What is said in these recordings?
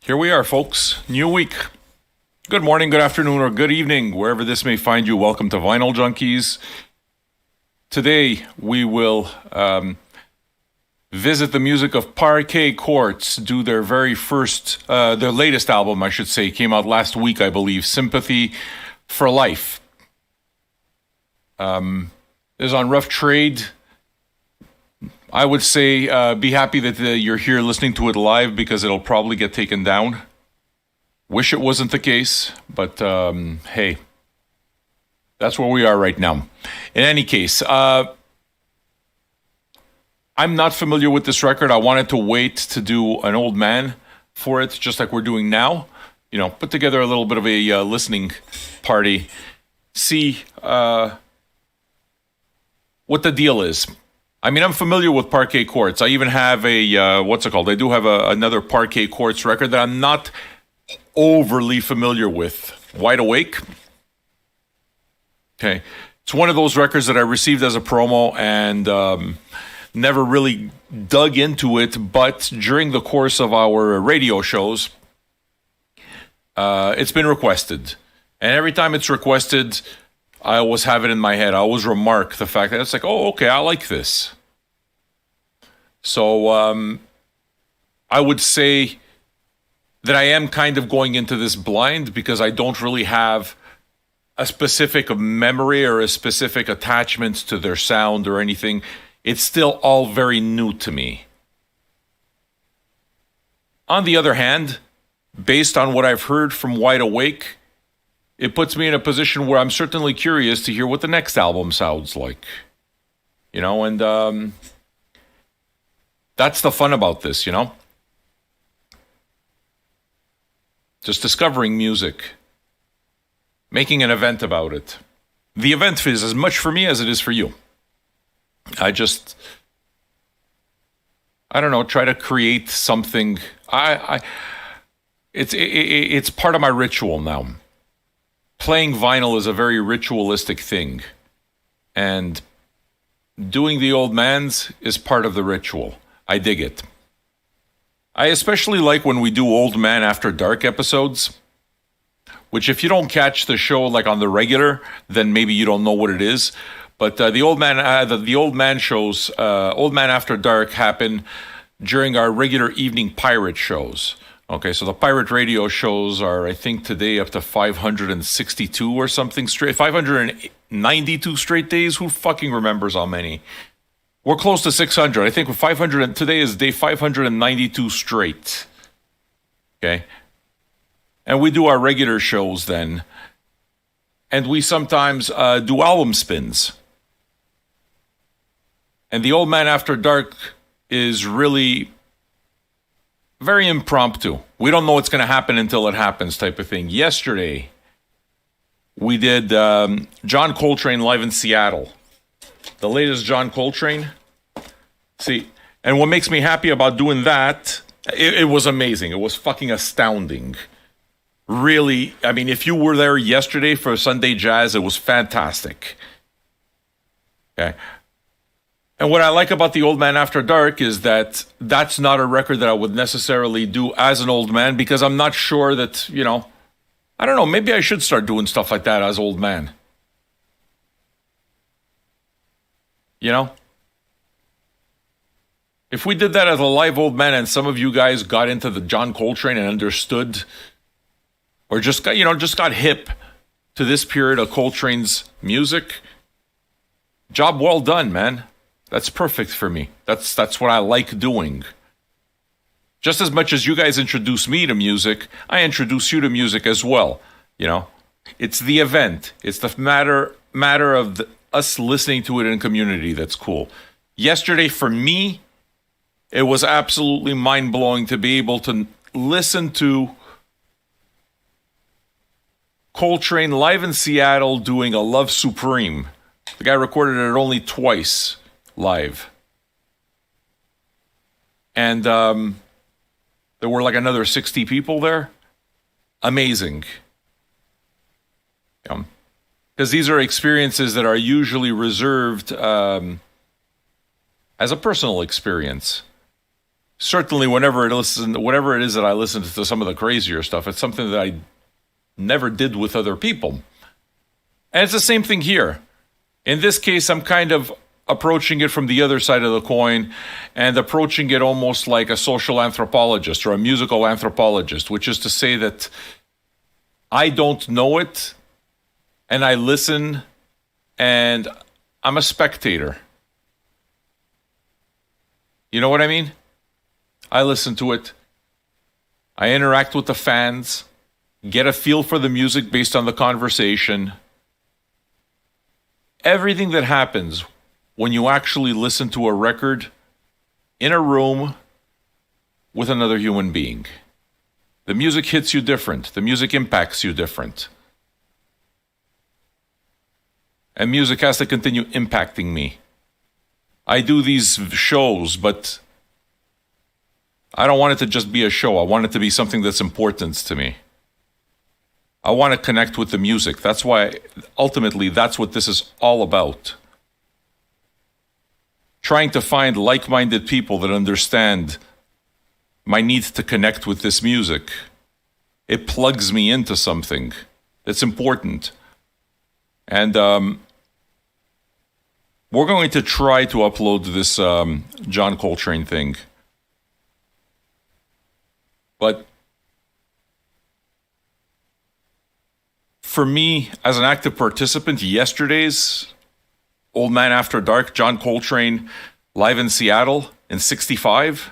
Here we are, folks. New week. Good morning, good afternoon, or good evening, wherever this may find you. Welcome to Vinyl Junkies. Today, we will visit the music of Parquet Courts, do their their latest album, I should say, came out last week, I believe, Sympathy For Life. Is on rough trade. I would say be happy that you're here listening to it live because it'll probably get taken down. Wish it wasn't the case, but hey, that's where we are right now. In any case, I'm not familiar with this record. I wanted to wait to do an old man for it, just like we're doing now. You know, put together a little bit of a listening party, see what the deal is. I mean, I'm familiar with Parquet Courts. I even have a, what's it called? I do have another Parquet Courts record that I'm not overly familiar with. Wide Awake. Okay. It's one of those records that I received as a promo and never really dug into it, but during the course of our radio shows, it's been requested. And every time it's requested, I always have it in my head. I always remark the fact that it's like, oh, okay, I like this. So I would say that I am kind of going into this blind because I don't really have a specific memory or a specific attachment to their sound or anything. It's still all very new to me. On the other hand, based on what I've heard from Wide Awake, it puts me in a position where I'm certainly curious to hear what the next album sounds like. You know, and that's the fun about this, you know? Just discovering music. Making an event about it. The event is as much for me as it is for you. I don't know, try to create something. It's part of my ritual now. Playing vinyl is a very ritualistic thing. And doing the old man's is part of the ritual. I dig it. I especially like when we do Old Man After Dark episodes, which if you don't catch the show like on the regular, then maybe you don't know what it is. But the Old Man shows, Old Man After Dark happen during our regular evening pirate shows. Okay, so the pirate radio shows are, I think, today up to 562 or something straight. 592 straight days. Who fucking remembers how many? We're close to 600. I think 500. Today is day 592 straight. Okay, and we do our regular shows then, and we sometimes do album spins. And the Old Man After Dark is really very impromptu. We don't know what's going to happen until it happens type of thing. Yesterday, we did John Coltrane live in Seattle. The latest John Coltrane. See, and what makes me happy about doing that, it was amazing. It was fucking astounding. Really, I mean, if you were there yesterday for Sunday Jazz, it was fantastic. Okay. And what I like about the Old Man After Dark is that that's not a record that I would necessarily do as an old man because I'm not sure that, you know, I don't know, maybe I should start doing stuff like that as old man. You know? If we did that as a live old man and some of you guys got into the John Coltrane and understood or just got hip to this period of Coltrane's music, job well done, man. That's perfect for me. That's what I like doing. Just as much as you guys introduce me to music, I introduce you to music as well. You know, it's the event. It's the matter of us listening to it in community that's cool. Yesterday, for me, it was absolutely mind-blowing to be able to listen to Coltrane live in Seattle doing a Love Supreme. The guy recorded it only twice live. And there were like another 60 people there. Amazing. Because these are experiences that are usually reserved as a personal experience. certainly whenever whatever it is that I listen to some of the crazier stuff, it's something that I never did with other people. And it's the same thing here. In this case, I'm kind of approaching it from the other side of the coin and approaching it almost like a social anthropologist or a musical anthropologist, which is to say that I don't know it and I listen and I'm a spectator. You know what I mean? I listen to it. I interact with the fans, get a feel for the music based on the conversation. Everything that happens when you actually listen to a record in a room with another human being. The music hits you different. The music impacts you different. And music has to continue impacting me. I do these shows, but I don't want it to just be a show. I want it to be something that's important to me. I want to connect with the music. That's why, ultimately, that's what this is all about. Trying to find like-minded people that understand my need to connect with this music. It plugs me into something that's important. And we're going to try to upload this John Coltrane thing. But for me, as an active participant, yesterday's Old Man After Dark, John Coltrane, live in Seattle in '65,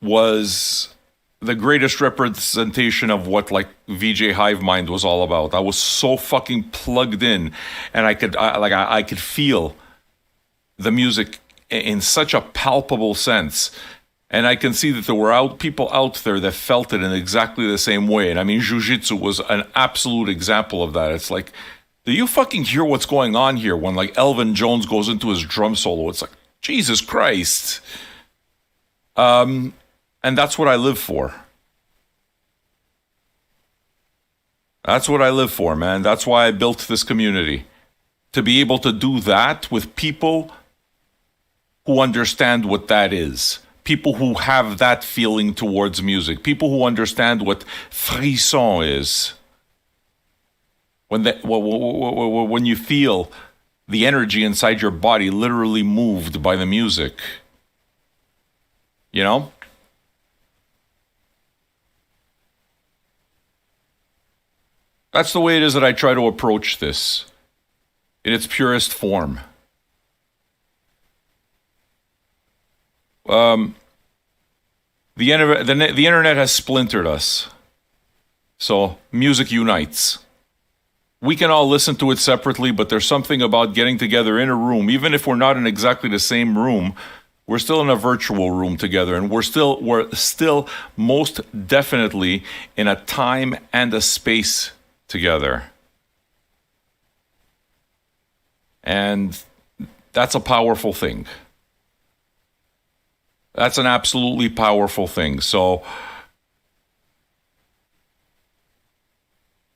was the greatest representation of what like VJ Hive Mind was all about. I was so fucking plugged in, and I could feel the music in such a palpable sense. And I can see that there were people out there that felt it in exactly the same way. And I mean, Jiu-Jitsu was an absolute example of that. It's like, do you fucking hear what's going on here when like Elvin Jones goes into his drum solo? It's like, Jesus Christ. And that's what I live for. That's what I live for, man. That's why I built this community. To be able to do that with people who understand what that is. People who have that feeling towards music. People who understand what frisson is. When you feel the energy inside your body literally moved by the music. You know? That's the way it is that I try to approach this in its purest form. The internet has splintered us. So music unites. We can all listen to it separately, but there's something about getting together in a room, even if we're not in exactly the same room. We're still in a virtual room together, and we're still most definitely in a time and a space together. And that's a powerful thing. That's an absolutely powerful thing. So,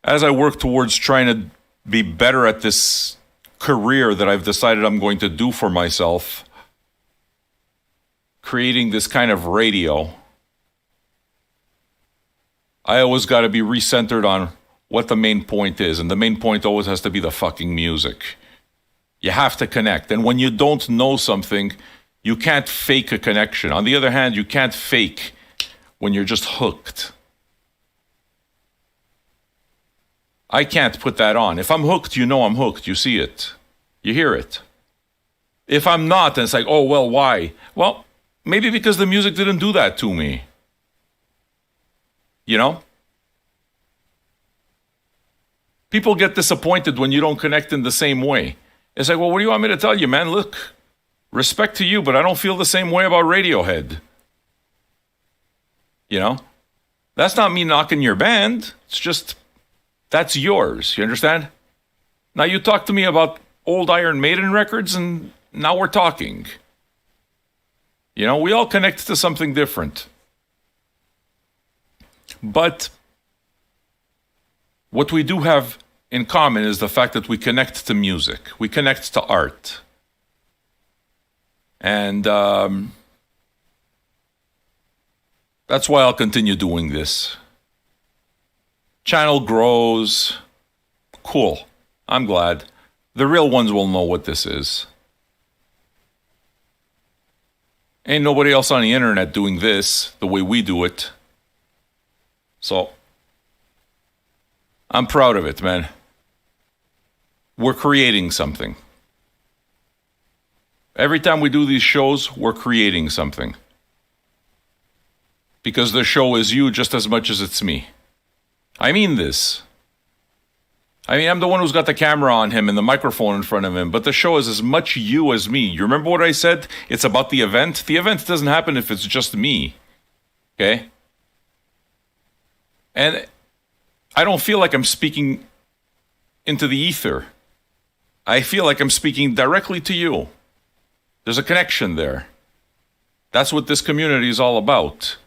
as I work towards trying to be better at this career that I've decided I'm going to do for myself, creating this kind of radio, I always got to be recentered on what the main point is. And the main point always has to be the fucking music. You have to connect. And when you don't know something, you can't fake a connection. On the other hand, you can't fake when you're just hooked. I can't put that on. If I'm hooked, you know I'm hooked. You see it. You hear it. If I'm not, then it's like, oh, well, why? Well, maybe because the music didn't do that to me. You know? People get disappointed when you don't connect in the same way. It's like, well, what do you want me to tell you, man? Look, respect to you, but I don't feel the same way about Radiohead. You know? That's not me knocking your band. It's just, that's yours. You understand? Now you talk to me about old Iron Maiden records, and now we're talking. You know, we all connect to something different. But what we do have in common is the fact that we connect to music. We connect to art. And That's why I'll continue doing this. Channel grows. Cool. I'm glad. The real ones will know what this is. Ain't nobody else on the internet doing this the way we do it. So, I'm proud of it, man. We're creating something. Every time we do these shows, we're creating something. Because the show is you just as much as it's me. I mean this. I mean, I'm the one who's got the camera on him and the microphone in front of him, but the show is as much you as me. You remember what I said? It's about the event. The event doesn't happen if it's just me. Okay? And I don't feel like I'm speaking into the ether. I feel like I'm speaking directly to you. There's a connection there. That's what this community is all about.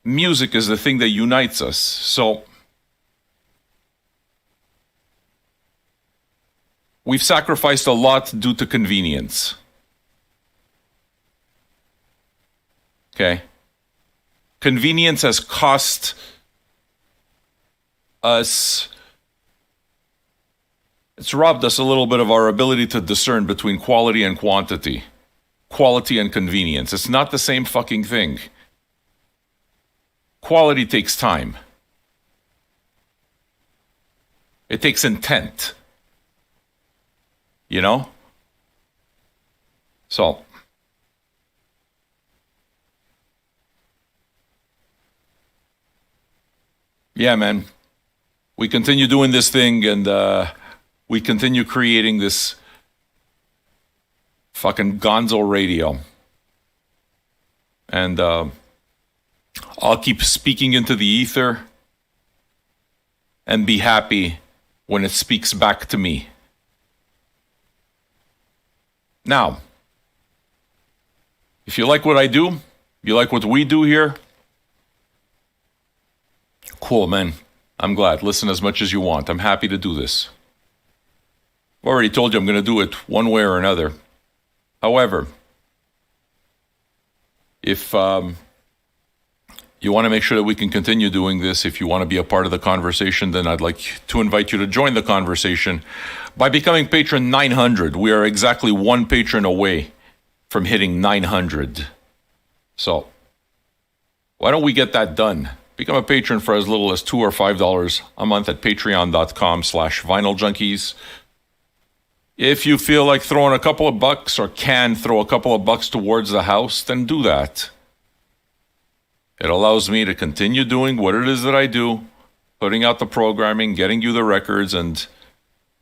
Music is the thing that unites us. So, we've sacrificed a lot due to convenience. Okay? Convenience has cost us, it's robbed us a little bit of our ability to discern between quality and quantity. Quality and convenience. It's not the same fucking thing. Quality takes time. It takes intent. You know? So, yeah, man. We continue doing this thing and we continue creating this fucking gonzo radio. And I'll keep speaking into the ether and be happy when it speaks back to me. Now, if you like what I do, you like what we do here, cool, man. I'm glad. Listen as much as you want. I'm happy to do this. I've already told you I'm going to do it one way or another. However, if you want to make sure that we can continue doing this, if you want to be a part of the conversation, then I'd like to invite you to join the conversation by becoming patron 900. We are exactly one patron away from hitting 900. So, why don't we get that done? Become a patron for as little as $2 or $5 a month at patreon.com/vinyljunkies. If you feel like throwing a couple of bucks or can throw a couple of bucks towards the house, then do that. It allows me to continue doing what it is that I do, putting out the programming, getting you the records, and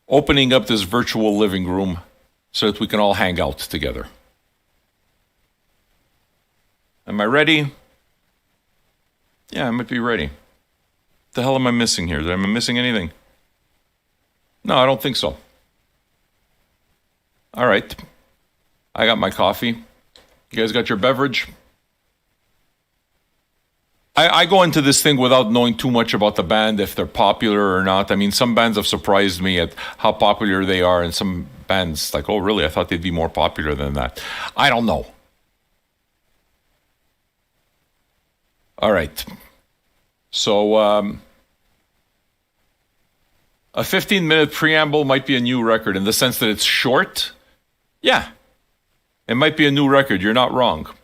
opening up this virtual living room so that we can all hang out together. Am I ready? Yeah, I might be ready. What the hell am I missing here? Am I missing anything? No, I don't think so. All right. I got my coffee. You guys got your beverage? I go into this thing without knowing too much about the band, if they're popular or not. I mean, some bands have surprised me at how popular they are, and some bands, like, oh, really? I thought they'd be more popular than that. I don't know. All right. So, a 15-minute preamble might be a new record in the sense that it's short. Yeah. It might be a new record. You're not wrong.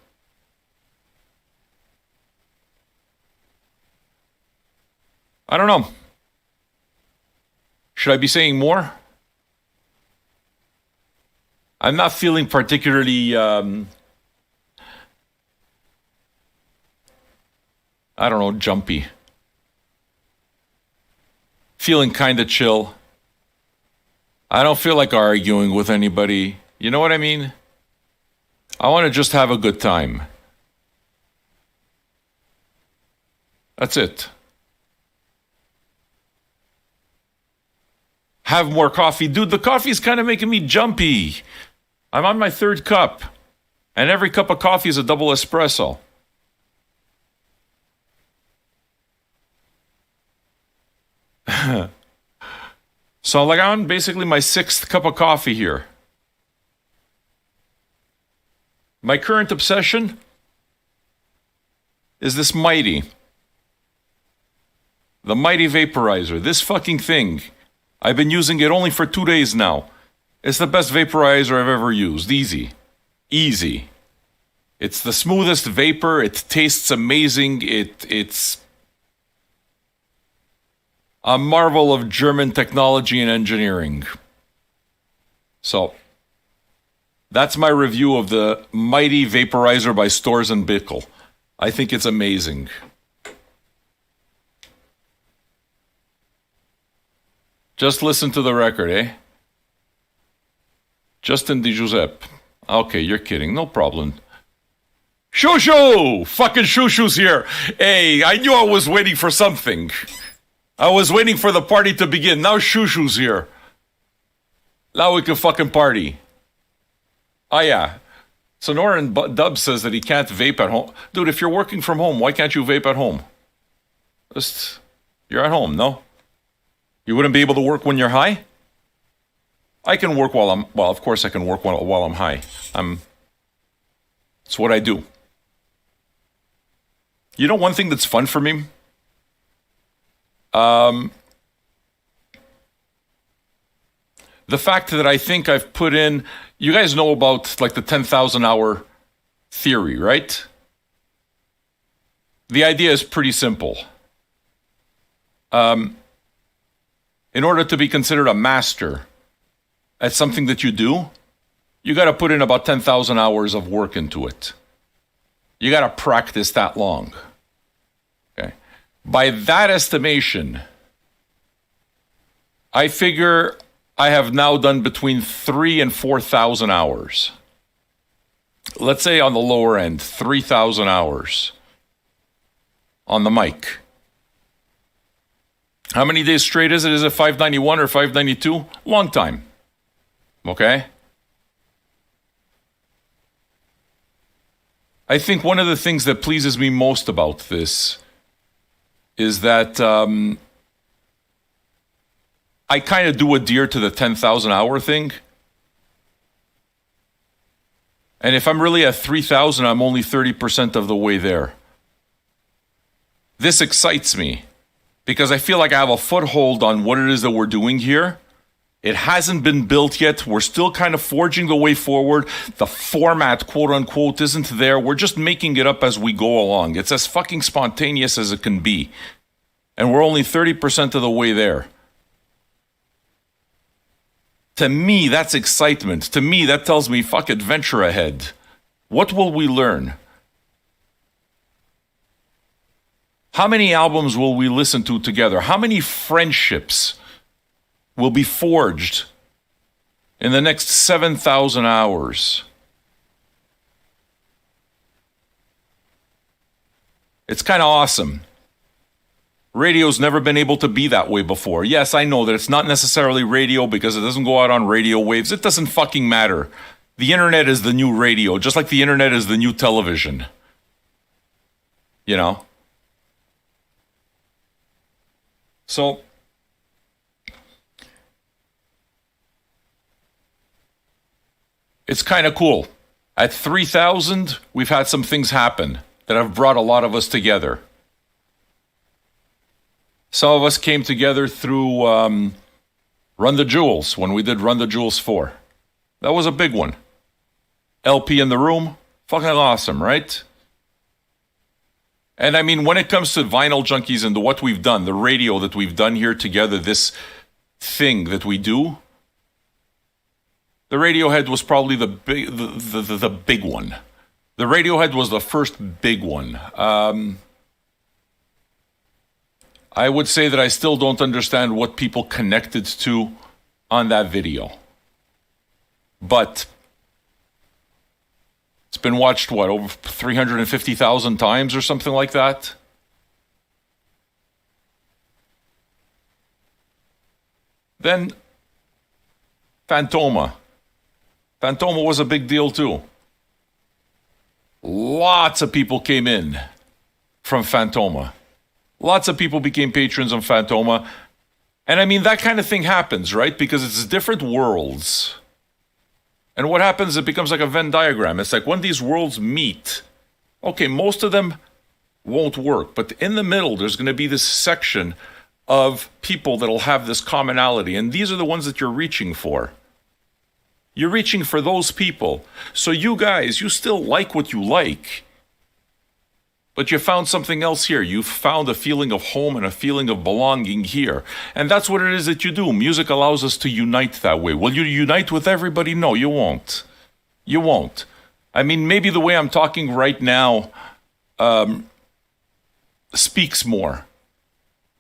I don't know. Should I be saying more? I'm not feeling particularly, I don't know, jumpy. Feeling kind of chill. I don't feel like arguing with anybody. You know what I mean? I want to just have a good time. That's it. Have more coffee. Dude, the coffee's kind of making me jumpy. I'm on my third cup. And every cup of coffee is a double espresso. So like I'm on basically my sixth cup of coffee here. My current obsession? is this Mighty. The Mighty Vaporizer. This fucking thing. I've been using it only for 2 days now. It's the best vaporizer I've ever used. Easy. Easy. It's the smoothest vapor. It tastes amazing. It's a marvel of German technology and engineering. So, that's my review of the Mighty Vaporizer by Storz & Bickel. I think it's amazing. Just listen to the record, eh? Justin Di Giuseppe. Okay, you're kidding. No problem. Shoo-shoo! Fucking shoo-shoo's here. Hey, I knew I was waiting for something. I was waiting for the party to begin. Now shoo-shoo's here. Now we can fucking party. Oh, yeah. Sonoran Dub says that he can't vape at home. Dude, if you're working from home, why can't you vape at home? Just, you're at home, no? You wouldn't be able to work when you're high? I can work while well, of course I can work while I'm high. It's what I do. You know one thing that's fun for me? The fact that I think I've put in, you guys know about like the 10,000 hour theory, right? The idea is pretty simple. In order to be considered a master at something that you do, you got to put in about 10,000 hours of work into it. You got to practice that long. Okay. By that estimation, I figure I have now done between 3,000 and 4,000 hours. Let's say on the lower end, 3,000 hours on the mic. How many days straight is it? Is it 591 or 592? Long time. Okay? I think one of the things that pleases me most about this is that I kind of do adhere to the 10,000 hour thing. And if I'm really at 3,000, I'm only 30% of the way there. This excites me because I feel like I have a foothold on what it is that we're doing here. It hasn't been built yet. We're still kind of forging the way forward. The format, quote unquote, isn't there. We're just making it up as we go along. It's as fucking spontaneous as it can be. And we're only 30% of the way there. To me, that's excitement. To me, that tells me, fuck, adventure ahead. What will we learn? How many albums will we listen to together? How many friendships will be forged in the next 7,000 hours? It's kind of awesome. Radio's never been able to be that way before. Yes, I know that it's not necessarily radio because it doesn't go out on radio waves. It doesn't fucking matter. The internet is the new radio, just like the internet is the new television. You know? So, it's kind of cool. At 3,000, we've had some things happen that have brought a lot of us together. Some of us came together through Run the Jewels, when we did Run the Jewels 4. That was a big one. LP in the room, fucking awesome, right? And I mean, when it comes to Vinyl Junkies and what we've done, the radio that we've done here together, this thing that we do, the Radiohead was probably the big one. The Radiohead was the first big one. I would say that I still don't understand what people connected to on that video. But it's been watched, what, over 350,000 times or something like that? Then Fantoma. Fantoma was a big deal too. Lots of people came in from Fantoma. Lots of people became patrons of Fantoma. And I mean, that kind of thing happens, right? Because it's different worlds. And what happens, it becomes like a Venn diagram. It's like when these worlds meet, okay, most of them won't work. But in the middle, there's going to be this section of people that'll have this commonality. And these are the ones that you're reaching for. You're reaching for those people. So you guys, you still like what you like. But you found something else here. You found a feeling of home and a feeling of belonging here. And that's what it is that you do. Music allows us to unite that way. Will you unite with everybody? No, you won't. You won't. I mean, maybe the way I'm talking right now speaks more.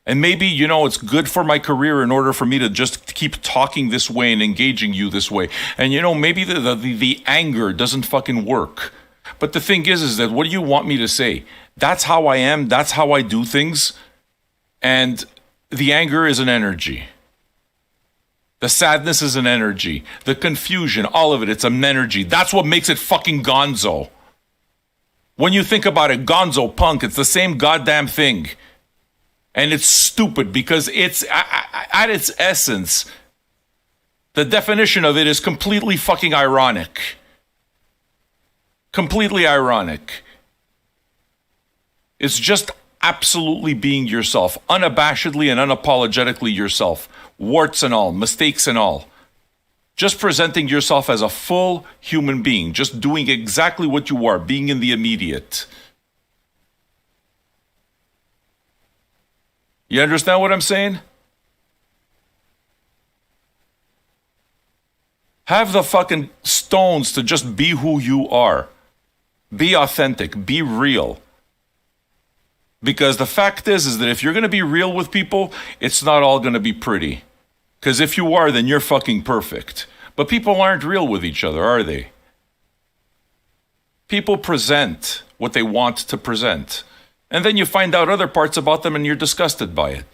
And maybe, it's good for my career in order for me to just keep talking this way and engaging you this way. And, maybe the anger doesn't fucking work. But the thing is that what do you want me to say? That's how I am. That's how I do things. And the anger is an energy. The sadness is an energy. The confusion, all of it, it's an energy. That's what makes it fucking gonzo. When you think about it, gonzo, punk, it's the same goddamn thing. And it's stupid because it's, at its essence, the definition of it is completely fucking ironic. Completely ironic. It's just absolutely being yourself, unabashedly and unapologetically yourself, warts and all, mistakes and all. Just presenting yourself as a full human being, just doing exactly what you are, being in the immediate. You understand what I'm saying? Have the fucking stones to just be who you are. Be authentic, be real. Because the fact is that if you're going to be real with people, it's not all going to be pretty. Because if you are, then you're fucking perfect. But people aren't real with each other, are they? People present what they want to present. And then you find out other parts about them and you're disgusted by it.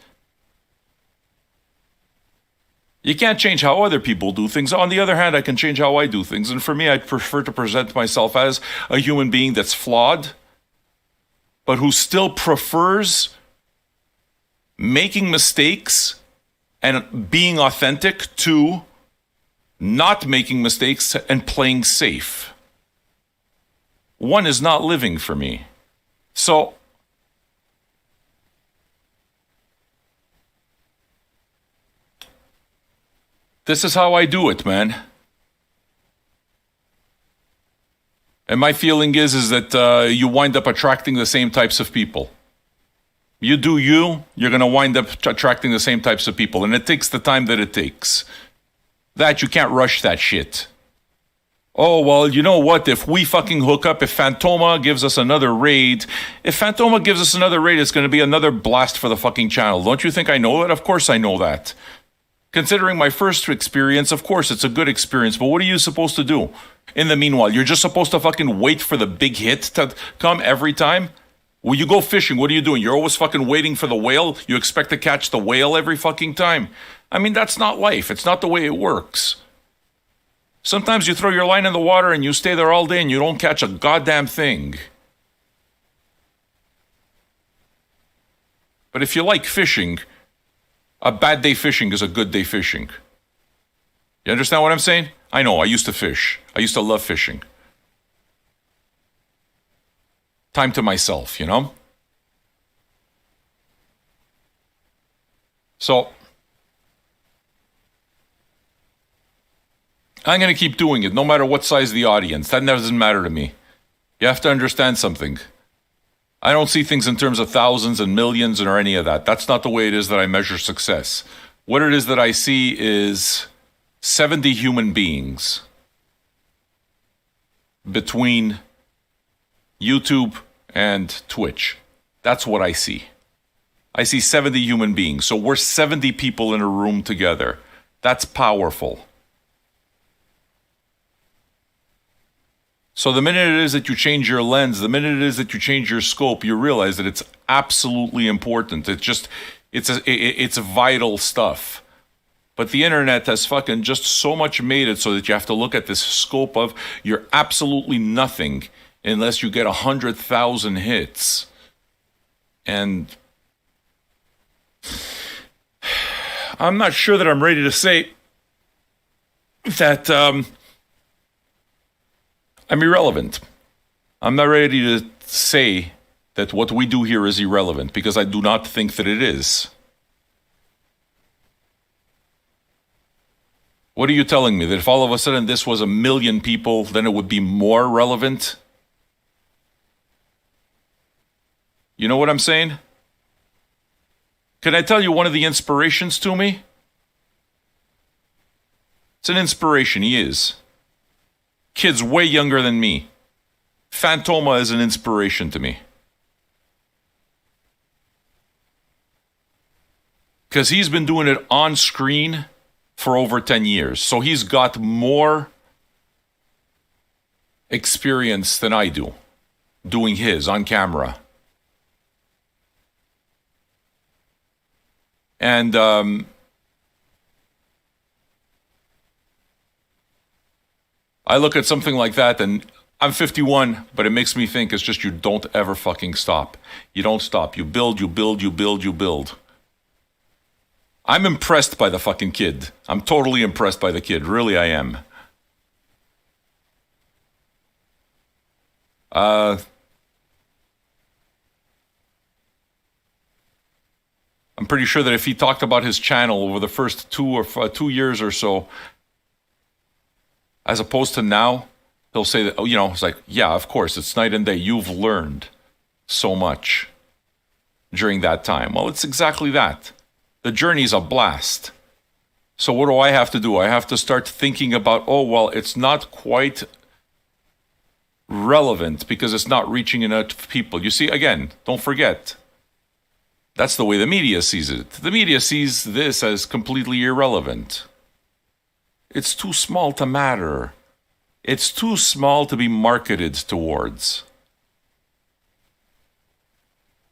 You can't change how other people do things. On the other hand, I can change how I do things. And for me, I prefer to present myself as a human being that's flawed, but who still prefers making mistakes and being authentic to not making mistakes and playing safe. One is not living for me. So, this is how I do it, man. And my feeling is that you wind up attracting the same types of people. You do you, you're going to wind up attracting the same types of people. And it takes the time that it takes. That, you can't rush that shit. Oh, well, you know what? If we fucking hook up, if Fantoma gives us another raid, it's going to be another blast for the fucking channel. Don't you think I know that? Of course I know that. Considering my first experience, of course, it's a good experience, but what are you supposed to do? In the meanwhile, you're just supposed to fucking wait for the big hit to come every time? When you go fishing, what are you doing? You're always fucking waiting for the whale? You expect to catch the whale every fucking time? I mean, that's not life. It's not the way it works. Sometimes you throw your line in the water and you stay there all day and you don't catch a goddamn thing. But if you like fishing, a bad day fishing is a good day fishing. You understand what I'm saying? I know, I used to fish. I used to love fishing. Time to myself, So, I'm going to keep doing it, no matter what size the audience. That doesn't matter to me. You have to understand something. I don't see things in terms of thousands and millions or any of that. That's not the way it is that I measure success. What it is that I see is 70 human beings between YouTube and Twitch. That's what I see. I see 70 human beings. So we're 70 people in a room together. That's powerful. So the minute it is that you change your lens, the minute it is that you change your scope, you realize that it's absolutely important. It's vital stuff. But the internet has fucking just so much made it so that you have to look at this scope of you're absolutely nothing unless you get 100,000 hits. And I'm not sure that I'm ready to say that I'm irrelevant. I'm not ready to say that what we do here is irrelevant, because I do not think that it is. What are you telling me? That if all of a sudden this was 1 million people, then it would be more relevant? You know what I'm saying? Can I tell you one of the inspirations to me? It's an inspiration, he is. Kid's way younger than me. Fantoma is an inspiration to me. Because he's been doing it on screen for over 10 years. So he's got more experience than I do doing his on camera. And I look at something like that, and I'm 51, but it makes me think it's just you don't ever fucking stop. You don't stop. You build, you build, you build, you build. I'm impressed by the fucking kid. I'm totally impressed by the kid. Really, I am. I'm pretty sure that if he talked about his channel over the first 2 years or so, as opposed to now, he'll say that, it's like, yeah, of course, it's night and day. You've learned so much during that time. Well, it's exactly that. The journey's a blast. So what do I have to do? I have to start thinking about, it's not quite relevant because it's not reaching enough people. You see, again, don't forget, that's the way the media sees it. The media sees this as completely irrelevant. It's too small to matter. It's too small to be marketed towards.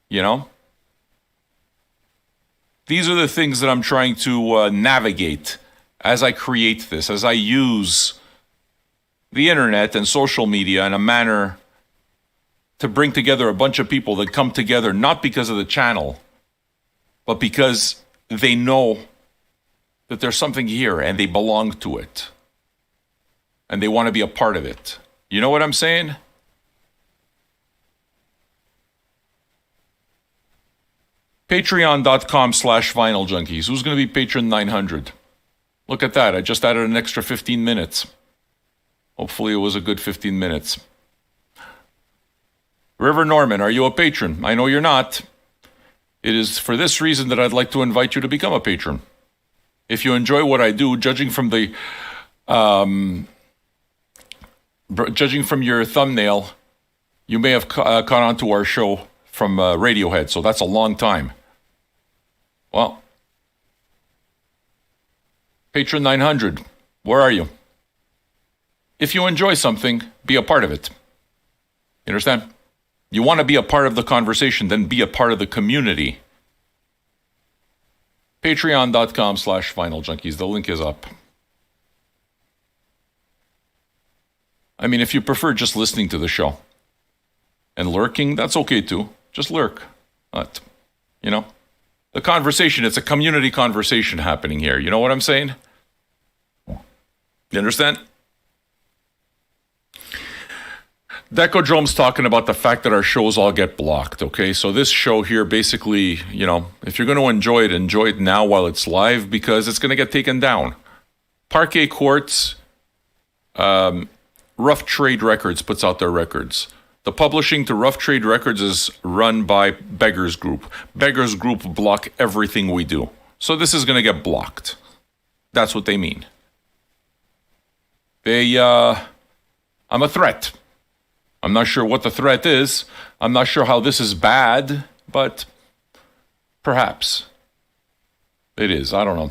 You know? These are the things that I'm trying to navigate as I create this, as I use the internet and social media in a manner to bring together a bunch of people that come together not because of the channel, but because they know that there's something here and they belong to it. And they want to be a part of it. You know what I'm saying? Patreon.com/Vinyl Junkies. Who's going to be patron 900? Look at that. I just added an extra 15 minutes. Hopefully it was a good 15 minutes. River Norman, are you a patron? I know you're not. It is for this reason that I'd like to invite you to become a patron. If you enjoy what I do, judging from your thumbnail, you may have caught on to our show from Radiohead, so that's a long time. Well, Patron 900, where are you? If you enjoy something, be a part of it. You understand? You want to be a part of the conversation, then be a part of the community. Patreon.com/Vinyl Junkies. The link is up. I mean, if you prefer just listening to the show and lurking, that's okay too. Just lurk. But, the conversation, it's a community conversation happening here. You know what I'm saying? You understand? Decodrome's talking about the fact that our shows all get blocked, okay? So this show here, basically, if you're going to enjoy it now while it's live, because it's going to get taken down. Parquet Courts, Rough Trade Records puts out their records. The publishing to Rough Trade Records is run by Beggars Group. Beggars Group block everything we do. So this is going to get blocked. That's what they mean. I'm a threat. I'm not sure what the threat is. I'm not sure how this is bad, but perhaps it is. I don't know.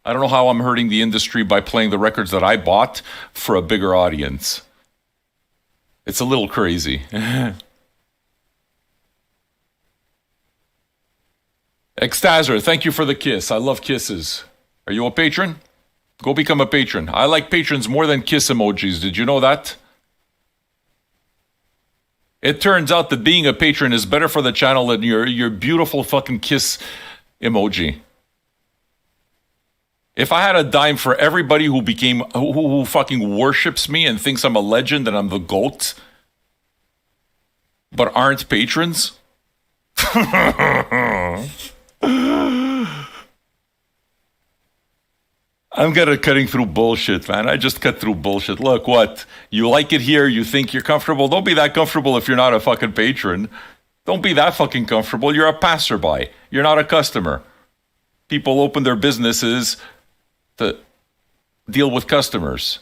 I don't know how I'm hurting the industry by playing the records that I bought for a bigger audience. It's a little crazy. Extazer, thank you for the kiss. I love kisses. Are you a patron? Go become a patron. I like patrons more than kiss emojis. Did you know that? It turns out that being a patron is better for the channel than your beautiful fucking kiss emoji. If I had a dime for everybody who fucking worships me and thinks I'm a legend and I'm the GOAT, but aren't patrons, I'm good at cutting through bullshit, man. I just cut through bullshit. Look, what? You like it here, you think you're comfortable. Don't be that comfortable if you're not a fucking patron. Don't be that fucking comfortable. You're a passerby. You're not a customer. People open their businesses to deal with customers.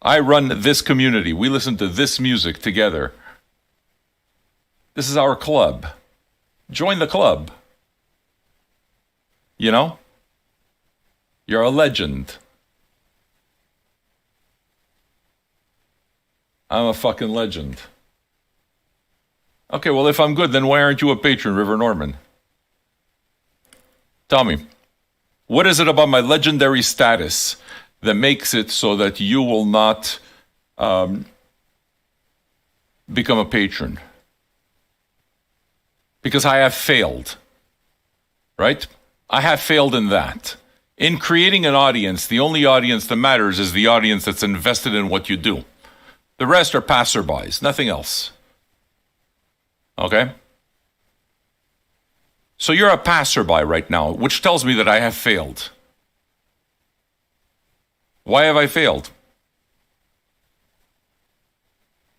I run this community. We listen to this music together. This is our club. Join the club. You know? You're a legend. I'm a fucking legend. Okay, well, if I'm good, then why aren't you a patron, River Norman? Tell me, what is it about my legendary status that makes it so that you will not become a patron? Because I have failed, right? I have failed in that. In creating an audience, the only audience that matters is the audience that's invested in what you do. The rest are passerbys, nothing else. Okay? So you're a passerby right now, which tells me that I have failed. Why have I failed?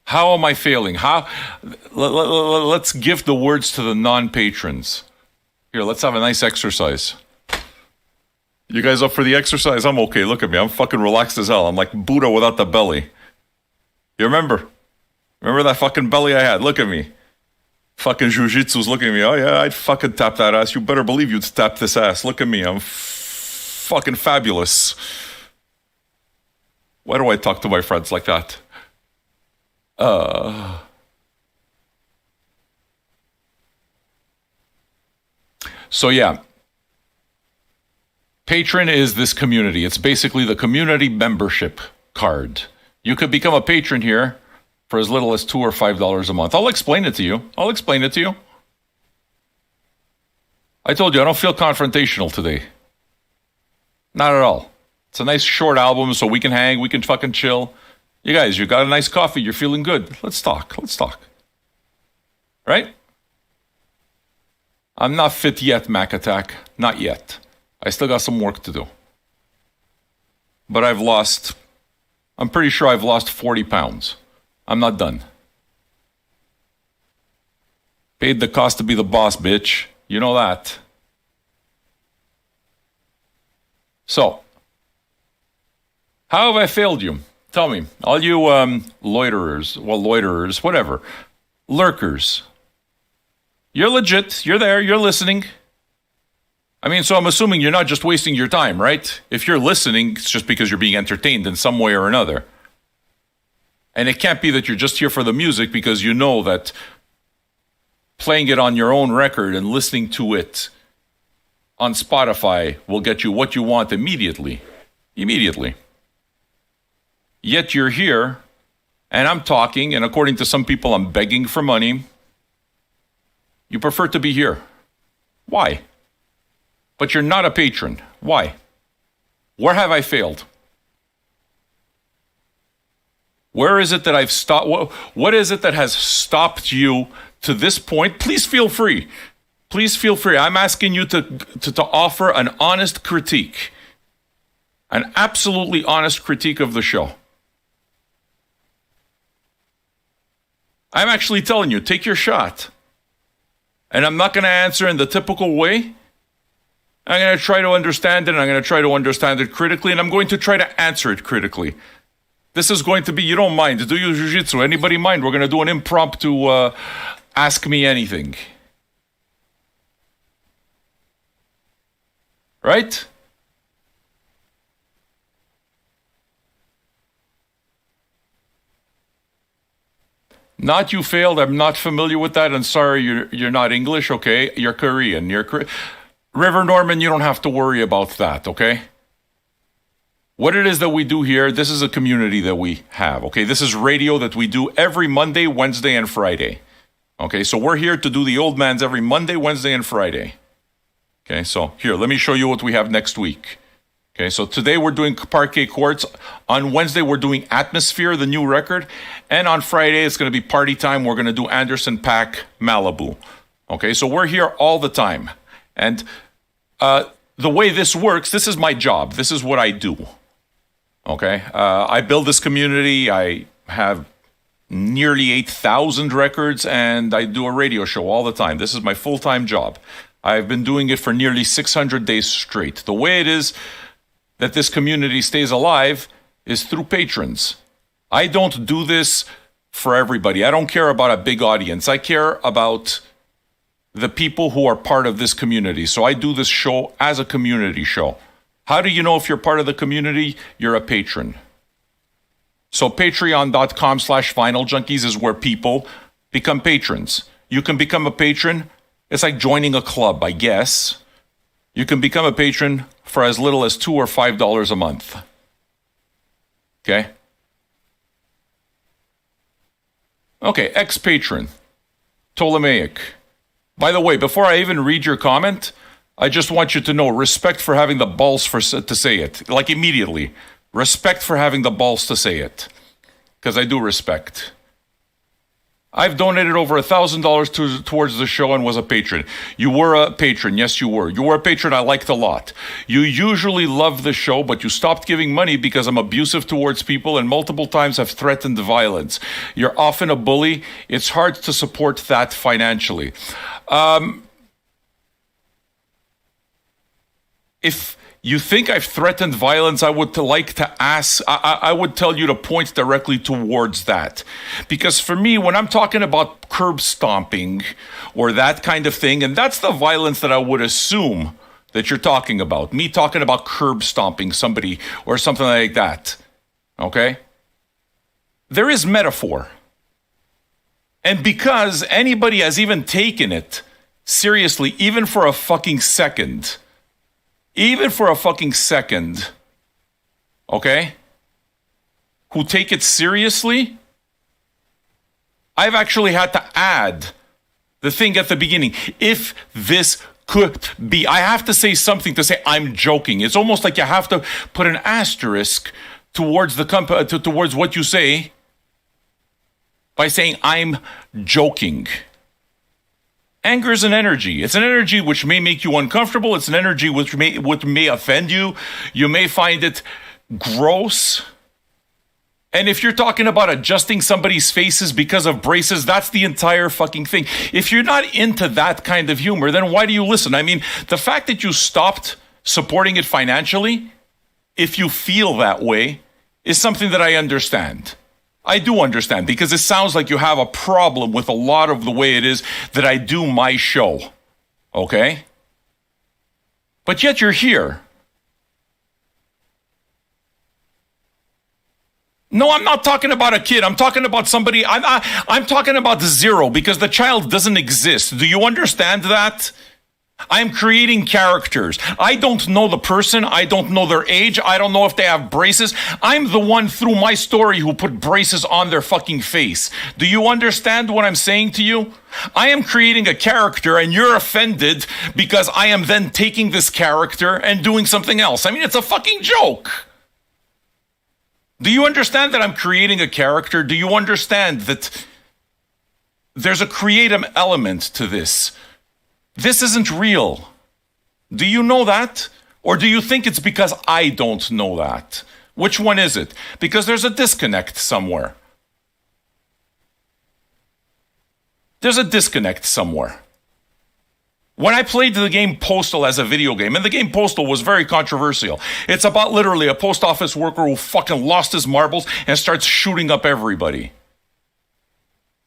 How am I failing? Let's give the words to the non-patrons. Here, let's have a nice exercise. You guys up for the exercise? I'm okay. Look at me. I'm fucking relaxed as hell. I'm like Buddha without the belly. You remember? Remember that fucking belly I had? Look at me. Fucking jiu-jitsu's looking at me. Oh yeah, I'd fucking tap that ass. You better believe you'd tap this ass. Look at me. I'm fucking fabulous. Why do I talk to my friends like that? So yeah. Patron is this community. It's basically the community membership card. You could become a patron here for as little as $2 or $5 a month. I'll explain it to you. I told you, I don't feel confrontational today. Not at all. It's a nice short album, so we can hang, we can fucking chill. You guys, you got a nice coffee, you're feeling good. Let's talk. Right? I'm not fit yet, Mac Attack. Not yet. I still got some work to do. But I'm pretty sure I've lost 40 pounds. I'm not done. Paid the cost to be the boss, bitch. You know that. So, how have I failed you? Tell me. All you loiterers, whatever. Lurkers. You're legit. You're there. You're listening. I mean, so I'm assuming you're not just wasting your time, right? If you're listening, it's just because you're being entertained in some way or another. And it can't be that you're just here for the music because you know that playing it on your own record and listening to it on Spotify will get you what you want immediately. Yet you're here, and I'm talking, and according to some people, I'm begging for money. You prefer to be here. Why? But you're not a patron. Why? Where have I failed? Where is it that I've stopped? What is it that has stopped you to this point? Please feel free. I'm asking you to offer an honest critique. An absolutely honest critique of the show. I'm actually telling you, take your shot. And I'm not going to answer in the typical way. I'm going to try to understand it, and I'm going to try to understand it critically, and I'm going to try to answer it critically. This is going to be, you don't mind, do you jiu-jitsu? Anybody mind? We're going to do an impromptu ask me anything. Right? Not you failed. I'm not familiar with that. And sorry, you're not English. Okay, you're Korean. River Norman. You don't have to worry about that. Okay. What it is that we do here, this is a community that we have. Okay, this is radio that we do every Monday, Wednesday, and Friday. Okay, so we're here to do the old man's every Monday, Wednesday, and Friday. Okay, so here, let me show you what we have next week. Okay, so today we're doing Parquet Courts. On Wednesday, we're doing Atmosphere, the new record. And on Friday, it's going to be party time. We're going to do Anderson .Paak Malibu. Okay, so we're here all the time. And the way this works, this is my job. This is what I do. Okay, I build this community. I have nearly 8,000 records, and I do a radio show all the time. This is my full-time job. I've been doing it for nearly 600 days straight. The way it is that this community stays alive is through patrons. I don't do this for everybody. I don't care about a big audience. I care about the people who are part of this community. So I do this show as a community show. How do you know if you're part of the community? You're a patron. So patreon.com/Vinyl Junkies is where people become patrons. You can become a patron. It's like joining a club, I guess. You can become a patron for as little as $2 or $5 a month. Okay? Okay, ex-patron, Ptolemaic. By the way, before I even read your comment, I just want you to know, respect for having the balls to say it. Like immediately. Respect for having the balls to say it. Because I do respect. I've donated over $1,000 towards the show and was a patron. You were a patron. Yes, you were. You were a patron I liked a lot. You usually love the show, but you stopped giving money because I'm abusive towards people and multiple times have threatened violence. You're often a bully. It's hard to support that financially. If you think I've threatened violence, I would like to ask, I would tell you to point directly towards that. Because for me, when I'm talking about curb stomping or that kind of thing, and that's the violence that I would assume that you're talking about, me talking about curb stomping somebody or something like that, okay? There is metaphor. And because anybody has even taken it seriously, even for a fucking second, okay, who take it seriously, I've actually had to add the thing at the beginning. If this could be, I have to say something to say I'm joking. It's almost like you have to put an asterisk towards towards what you say by saying I'm joking. Anger is an energy. It's an energy which may make you uncomfortable. It's an energy which may offend you. You may find it gross. And if you're talking about adjusting somebody's faces because of braces, that's the entire fucking thing. If you're not into that kind of humor, then why do you listen? I mean, the fact that you stopped supporting it financially, if you feel that way, is something that I understand. I do understand, because it sounds like you have a problem with a lot of the way it is that I do my show. Okay? But yet you're here. No, I'm not talking about a kid. I'm talking about somebody. I'm talking about zero, because the child doesn't exist. Do you understand that? I'm creating characters. I don't know the person. I don't know their age. I don't know if they have braces. I'm the one through my story who put braces on their fucking face. Do you understand what I'm saying to you? I am creating a character and you're offended because I am then taking this character and doing something else. I mean, it's a fucking joke. Do you understand that I'm creating a character? Do you understand that there's a creative element to this? This isn't real. Do you know that? Or do you think it's because I don't know that? Which one is it? Because there's a disconnect somewhere. There's a disconnect somewhere. When I played the game Postal as a video game, and the game Postal was very controversial. It's about literally a post office worker who fucking lost his marbles and starts shooting up everybody.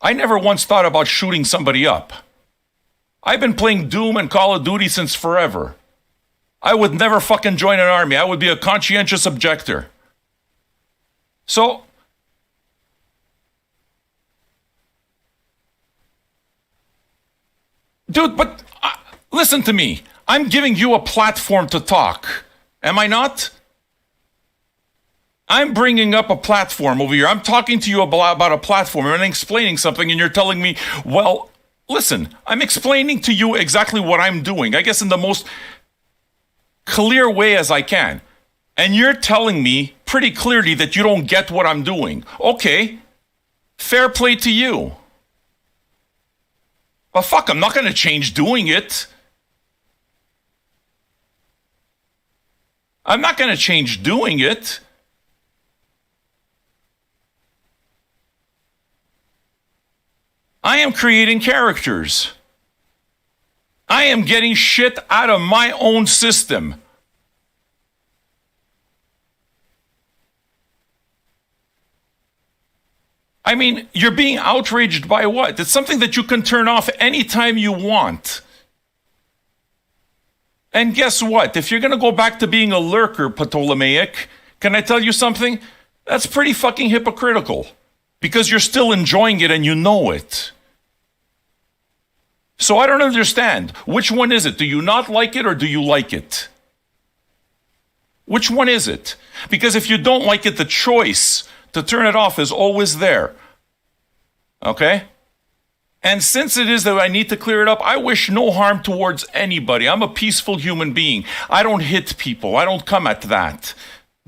I never once thought about shooting somebody up. I've been playing Doom and Call of Duty since forever. I would never fucking join an army. I would be a conscientious objector. So, dude, but listen to me. I'm giving you a platform to talk. Am I not? I'm bringing up a platform over here. I'm talking to you about a platform and explaining something, and you're telling me, well, listen, I'm explaining to you exactly what I'm doing, I guess in the most clear way as I can. And you're telling me pretty clearly that you don't get what I'm doing. Okay, fair play to you. But fuck, I'm not going to change doing it. I'm not going to change doing it. I am creating characters. I am getting shit out of my own system. I mean, you're being outraged by what? It's something that you can turn off anytime you want. And guess what? If you're going to go back to being a lurker, Ptolemaic, can I tell you something? That's pretty fucking hypocritical. Because you're still enjoying it and you know it. So I don't understand. Which one is it? Do you not like it or do you like it? Which one is it? Because if you don't like it, the choice to turn it off is always there. Okay? And since it is that I need to clear it up, I wish no harm towards anybody. I'm a peaceful human being. I don't hit people. I don't come at that.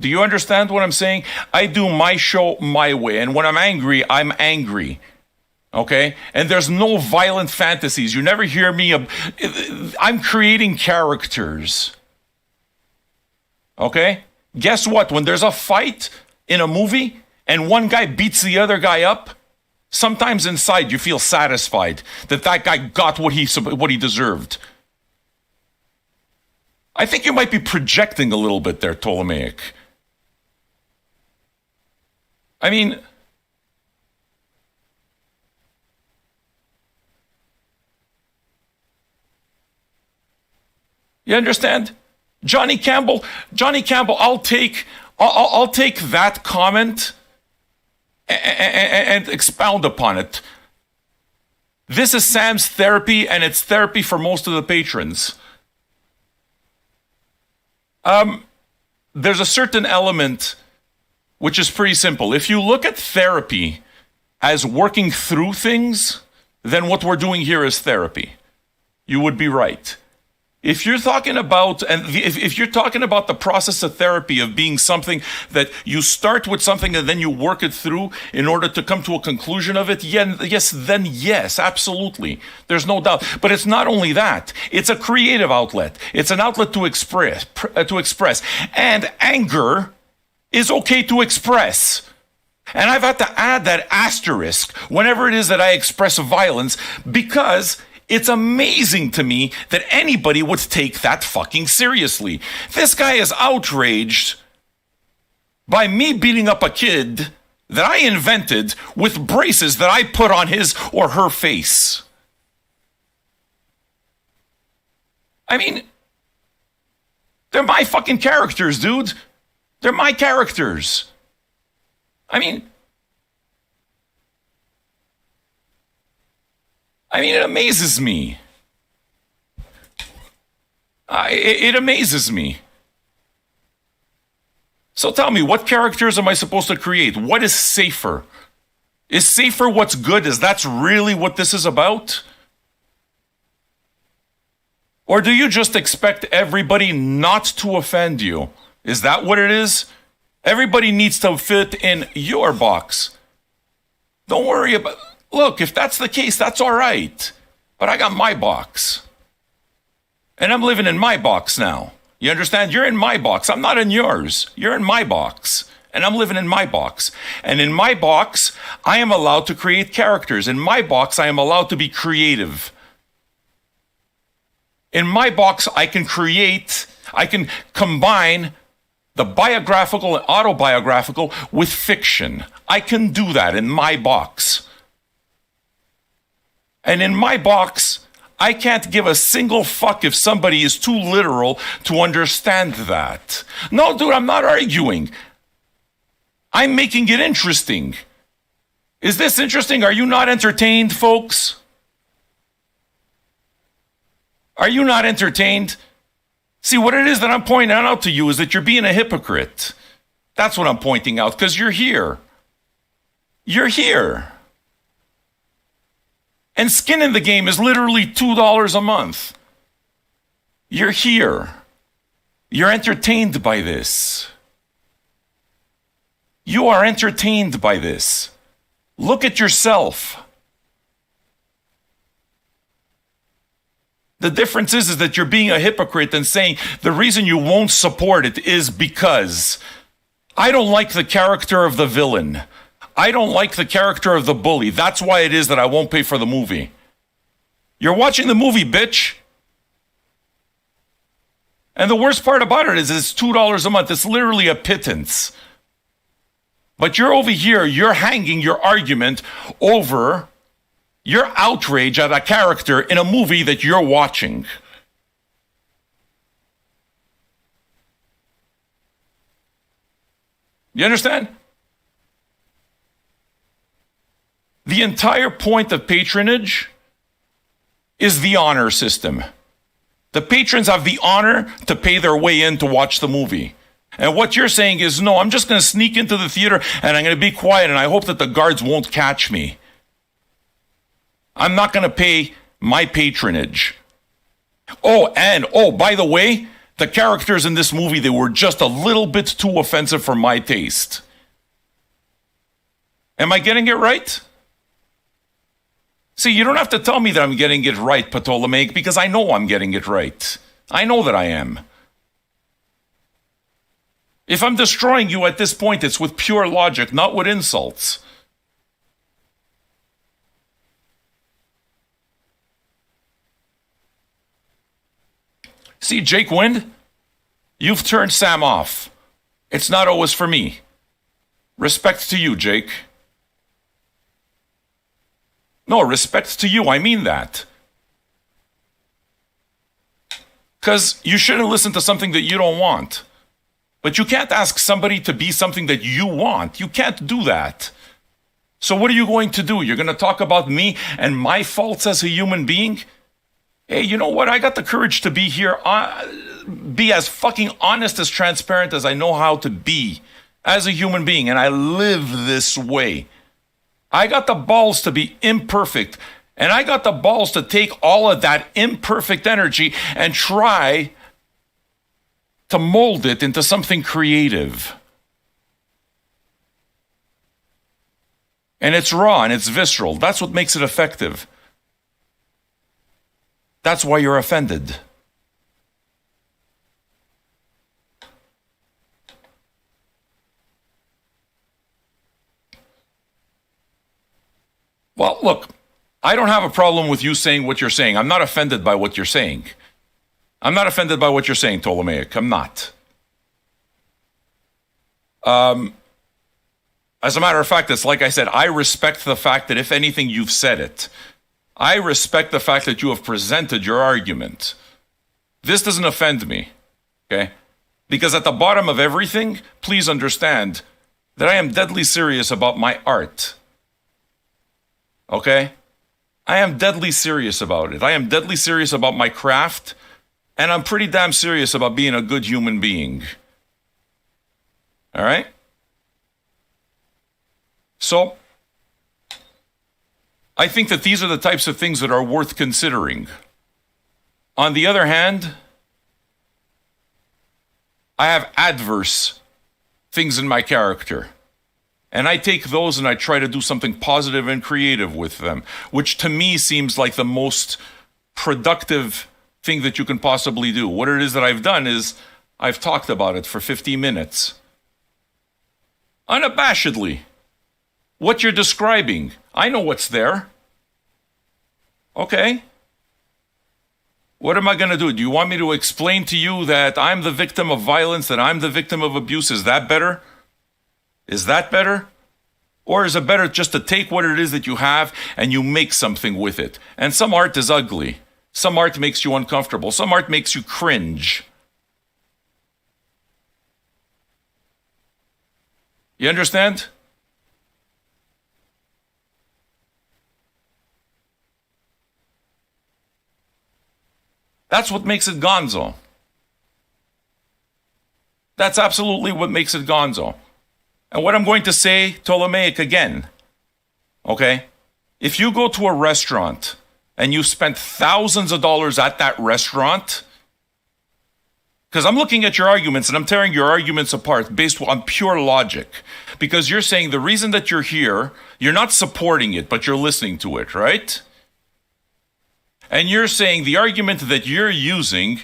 Do you understand what I'm saying? I do my show my way. And when I'm angry, I'm angry. Okay? And there's no violent fantasies. You never hear me. I'm creating characters. Okay? Guess what? When there's a fight in a movie and one guy beats the other guy up, sometimes inside you feel satisfied that that guy got what he deserved. I think you might be projecting a little bit there, Ptolemaic. I mean, you understand? Johnny Campbell, I'll take that comment and expound upon it. This is Sam's therapy, and it's therapy for most of the patrons. There's a certain element which is pretty simple. If you look at therapy as working through things, then what we're doing here is therapy. You would be right. If you're talking about, if you're talking about the process of therapy of being something that you start with something and then you work it through in order to come to a conclusion of it, yes, absolutely. There's no doubt. But it's not only that. It's a creative outlet. It's an outlet to express. And anger is okay to express. And I've had to add that asterisk whenever it is that I express violence, because it's amazing to me that anybody would take that fucking seriously. This guy is outraged by me beating up a kid that I invented with braces that I put on his or her face. I mean, they're my fucking characters, dude. They're my characters. I mean, it amazes me. It amazes me. So tell me, what characters am I supposed to create? What is safer? Is safer what's good? Is that's really what this is about? Or do you just expect everybody not to offend you? Is that what it is? Everybody needs to fit in your box. Don't worry about... Look, if that's the case, that's all right. But I got my box. And I'm living in my box now. You understand? You're in my box. I'm not in yours. You're in my box. And I'm living in my box. And in my box, I am allowed to create characters. In my box, I am allowed to be creative. In my box, I can combine the biographical and autobiographical with fiction. I can do that in my box. And in my box, I can't give a single fuck if somebody is too literal to understand that. No, dude, I'm not arguing. I'm making it interesting. Is this interesting? Are you not entertained, folks? Are you not entertained? See, what it is that I'm pointing out to you is that you're being a hypocrite. That's what I'm pointing out, because you're here. You're here. And skin in the game is literally $2 a month. You're here. You're entertained by this. You are entertained by this. Look at yourself. The difference is that you're being a hypocrite and saying the reason you won't support it is because I don't like the character of the villain. I don't like the character of the bully. That's why it is that I won't pay for the movie. You're watching the movie, bitch. And the worst part about it is it's $2 a month. It's literally a pittance. But you're over here, you're hanging your argument over your outrage at a character in a movie that you're watching. You understand? The entire point of patronage is the honor system. The patrons have the honor to pay their way in to watch the movie. And what you're saying is, no, I'm just going to sneak into the theater and I'm going to be quiet and I hope that the guards won't catch me. I'm not going to pay my patronage. Oh, by the way, the characters in this movie, they were just a little bit too offensive for my taste. Am I getting it right? See, you don't have to tell me that I'm getting it right, Ptolemaic, because I know I'm getting it right. I know that I am. If I'm destroying you at this point, it's with pure logic, not with insults. See, Jake Wind, you've turned Sam off. It's not always for me. Respect to you, Jake. No, respect to you, I mean that. Because you shouldn't listen to something that you don't want. But you can't ask somebody to be something that you want. You can't do that. So what are you going to do? You're going to talk about me and my faults as a human being? Hey, you know what? I got the courage to be here, be as fucking honest, as transparent as I know how to be as a human being, and I live this way. I got the balls to be imperfect, and I got the balls to take all of that imperfect energy and try to mold it into something creative. And it's raw and it's visceral. That's what makes it effective. That's why you're offended. Well, look, I don't have a problem with you saying what you're saying. I'm not offended by what you're saying. I'm not offended by what you're saying, Ptolemaic. I'm not. As a matter of fact, it's like I said, I respect the fact that if anything, you've said it. I respect the fact that you have presented your argument. This doesn't offend me, okay? Because at the bottom of everything, please understand that I am deadly serious about my art. Okay? I am deadly serious about it. I am deadly serious about my craft, and I'm pretty damn serious about being a good human being. All right? So, I think that these are the types of things that are worth considering. On the other hand, I have adverse things in my character. And I take those and I try to do something positive and creative with them, which to me seems like the most productive thing that you can possibly do. What it is that I've done is I've talked about it for 50 minutes. Unabashedly. What you're describing, I know what's there. Okay. What am I going to do? Do you want me to explain to you that I'm the victim of violence, that I'm the victim of abuse? Is that better? Is that better? Or is it better just to take what it is that you have and you make something with it? And some art is ugly. Some art makes you uncomfortable. Some art makes you cringe. You understand? That's what makes it gonzo. That's absolutely what makes it gonzo. And what I'm going to say, Ptolemaic, again, okay? If you go to a restaurant and you spent thousands of dollars at that restaurant, because I'm looking at your arguments and I'm tearing your arguments apart based on pure logic. Because you're saying the reason that you're here, you're not supporting it, but you're listening to it, right? And you're saying the argument that you're using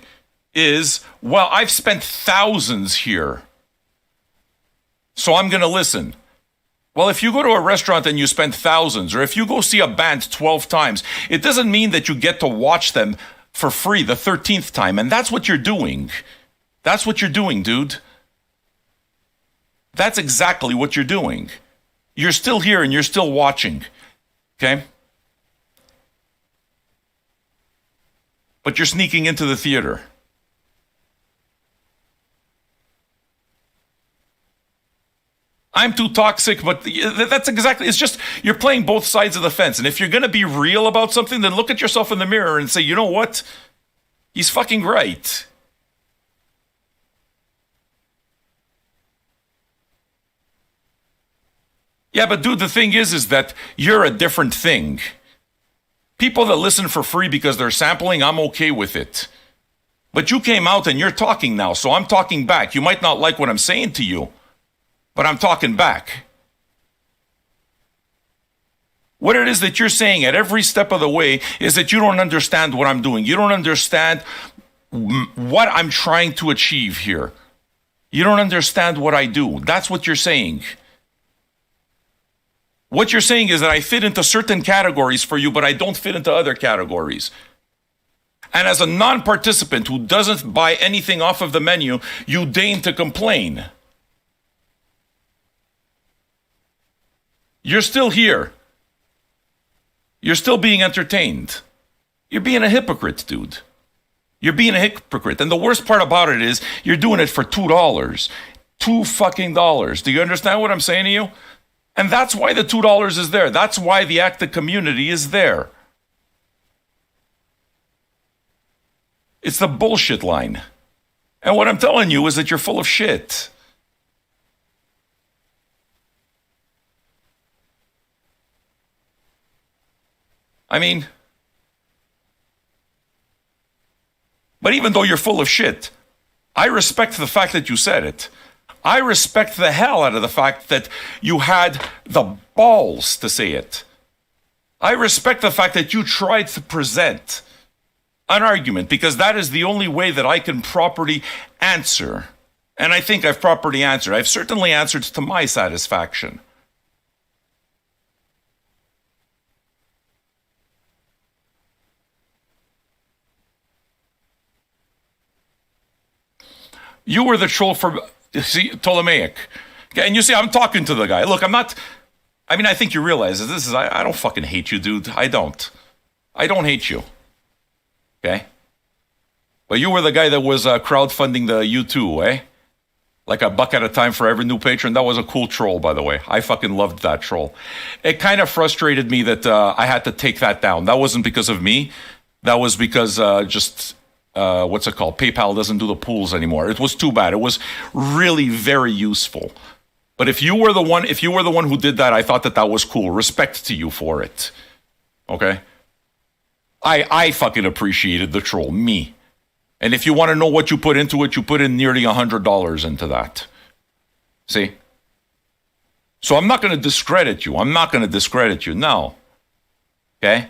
is, well, I've spent thousands here, so I'm going to listen. Well, if you go to a restaurant and you spend thousands, or if you go see a band 12 times, it doesn't mean that you get to watch them for free the 13th time. And that's what you're doing. That's what you're doing, dude. That's exactly what you're doing. You're still here and you're still watching. Okay? But you're sneaking into the theater. I'm too toxic, but that's exactly, it's just, you're playing both sides of the fence. And if you're going to be real about something, then look at yourself in the mirror and say, you know what? He's fucking right. Yeah, but dude, the thing is that you're a different thing. People that listen for free because they're sampling, I'm okay with it. But you came out and you're talking now, so I'm talking back. You might not like what I'm saying to you, but I'm talking back. What it is that you're saying at every step of the way is that you don't understand what I'm doing. You don't understand what I'm trying to achieve here. You don't understand what I do. That's what you're saying. What you're saying is that I fit into certain categories for you, but I don't fit into other categories. And as a non-participant who doesn't buy anything off of the menu, you deign to complain. You're still here. You're still being entertained. You're being a hypocrite, dude. You're being a hypocrite. And the worst part about it is you're doing it for $2. $2 Do you understand what I'm saying to you? And that's why the $2 is there. That's why the active community is there. It's the bullshit line. And what I'm telling you is that you're full of shit. I mean, but even though you're full of shit, I respect the fact that you said it. I respect the hell out of the fact that you had the balls to say it. I respect the fact that you tried to present an argument, because that is the only way that I can properly answer. And I think I've properly answered. I've certainly answered to my satisfaction. You were the troll for, see, Ptolemaic. Okay, and you see, I'm talking to the guy. Look, I think you realize that this is, I don't fucking hate you, dude. I don't hate you. Okay? But you were the guy that was crowdfunding the U2, eh? Like $1 at a time for every new patron. That was a cool troll, by the way. I fucking loved that troll. It kind of frustrated me that I had to take that down. That wasn't because of me. That was because what's it called? PayPal doesn't do the pools anymore. It was too bad. It was really very useful. But if you were the one who did that, I thought that was cool. Respect to you for it. Okay? I fucking appreciated the troll, me. And if you want to know what you put into it, you put in nearly $100 into that. See? So I'm not going to discredit you. I'm not going to discredit you. No. Okay?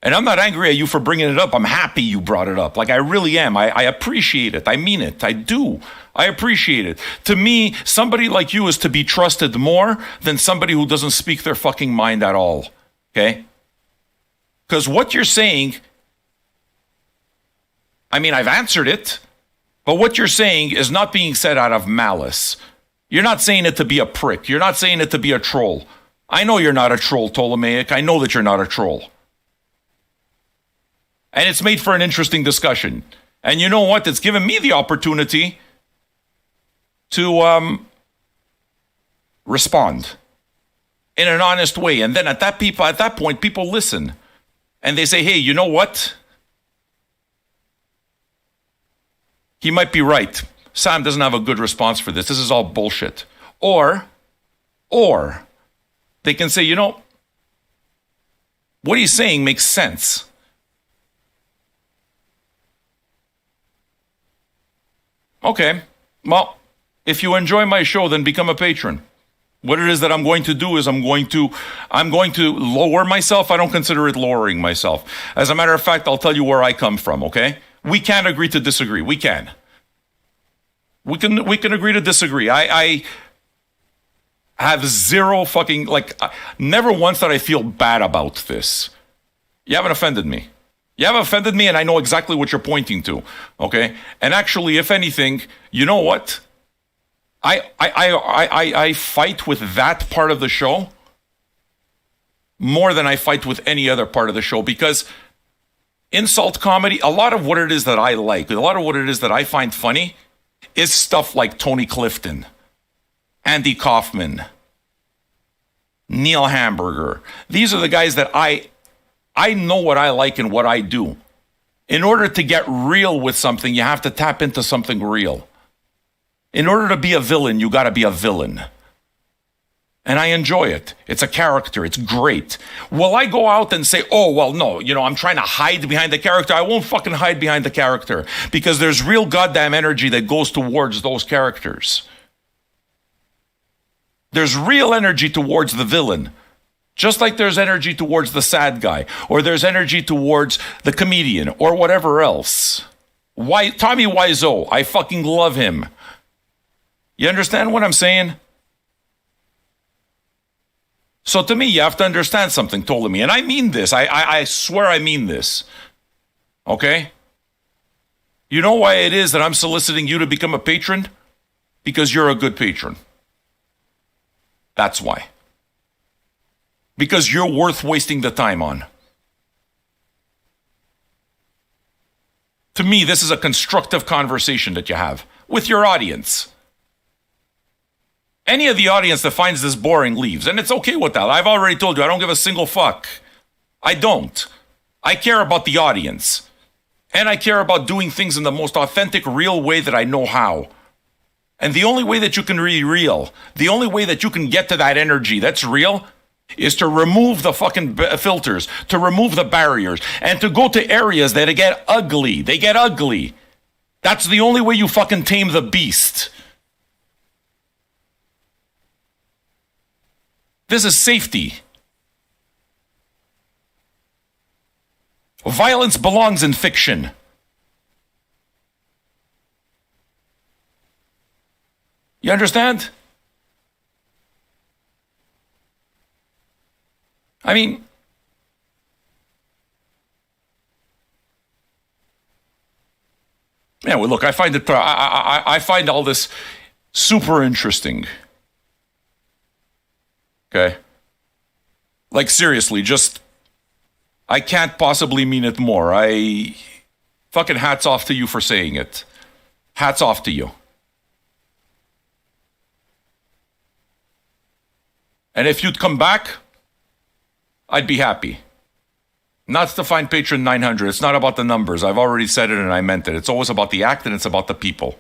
And I'm not angry at you for bringing it up. I'm happy you brought it up. Like, I really am. I appreciate it. I mean it. I do. I appreciate it. To me, somebody like you is to be trusted more than somebody who doesn't speak their fucking mind at all. Okay? Because what you're saying, I've answered it, but what you're saying is not being said out of malice. You're not saying it to be a prick. You're not saying it to be a troll. I know you're not a troll, Ptolemaic. I know that you're not a troll. And it's made for an interesting discussion. And you know what? It's given me the opportunity to respond in an honest way. And then at that point, people listen. And they say, hey, you know what? He might be right. Sam doesn't have a good response for this. This is all bullshit. Or they can say, you know, what he's saying makes sense. Okay, well, if you enjoy my show, then become a patron. What it is that I'm going to do is I'm going to lower myself. I don't consider it lowering myself. As a matter of fact, I'll tell you where I come from, okay? We can agree to disagree. We can. We can agree to disagree. I have zero fucking, never once that I feel bad about this. You haven't offended me. You haven't offended me, and I know exactly what you're pointing to, okay? And actually, if anything, you know what? I fight with that part of the show more than I fight with any other part of the show, because insult comedy, a lot of what it is that I like, a lot of what it is that I find funny is stuff like Tony Clifton, Andy Kaufman, Neil Hamburger. These are the guys that I know what I like and what I do. In order to get real with something, you have to tap into something real. In order to be a villain, you got to be a villain. And I enjoy it. It's a character. It's great. Will I go out and say, oh, well, no, I'm trying to hide behind the character? I won't fucking hide behind the character, because there's real goddamn energy that goes towards those characters. There's real energy towards the villain. Just like there's energy towards the sad guy, or there's energy towards the comedian, or whatever else. Tommy Wiseau, I fucking love him. You understand what I'm saying? So to me, you have to understand something, Ptolemy. And I mean this. I swear I mean this. Okay? You know why it is that I'm soliciting you to become a patron? Because you're a good patron. That's why. Because you're worth wasting the time on. To me, this is a constructive conversation that you have with your audience. Any of the audience that finds this boring leaves, and it's okay with that. I've already told you, I don't give a single fuck. I don't. I care about the audience. And I care about doing things in the most authentic, real way that I know how. And the only way that you can be real, the only way that you can get to that energy that's real, is to remove the fucking filters, to remove the barriers, and to go to areas that get ugly. They get ugly. That's the only way you fucking tame the beast. This is safety. Violence belongs in fiction. You understand? I mean, yeah, well, look, I find it, I find all this super interesting. Okay? Like, seriously, just, I can't possibly mean it more. Fucking hats off to you for saying it. Hats off to you. And if you'd come back, I'd be happy. Not to find patron 900. It's not about the numbers. I've already said it and I meant it. It's always about the act and it's about the people.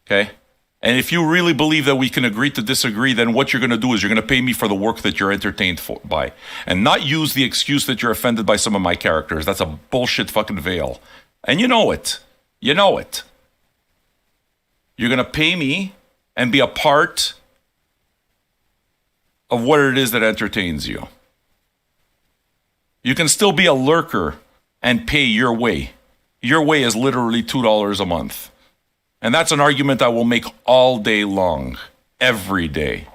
Okay? And if you really believe that we can agree to disagree, then what you're going to do is you're going to pay me for the work that you're entertained by. And not use the excuse that you're offended by some of my characters. That's a bullshit fucking veil. And you know it. You know it. You're going to pay me and be a part of what it is that entertains you. You can still be a lurker and pay your way. Your way is literally $2 a month. And that's an argument I will make all day long, every day.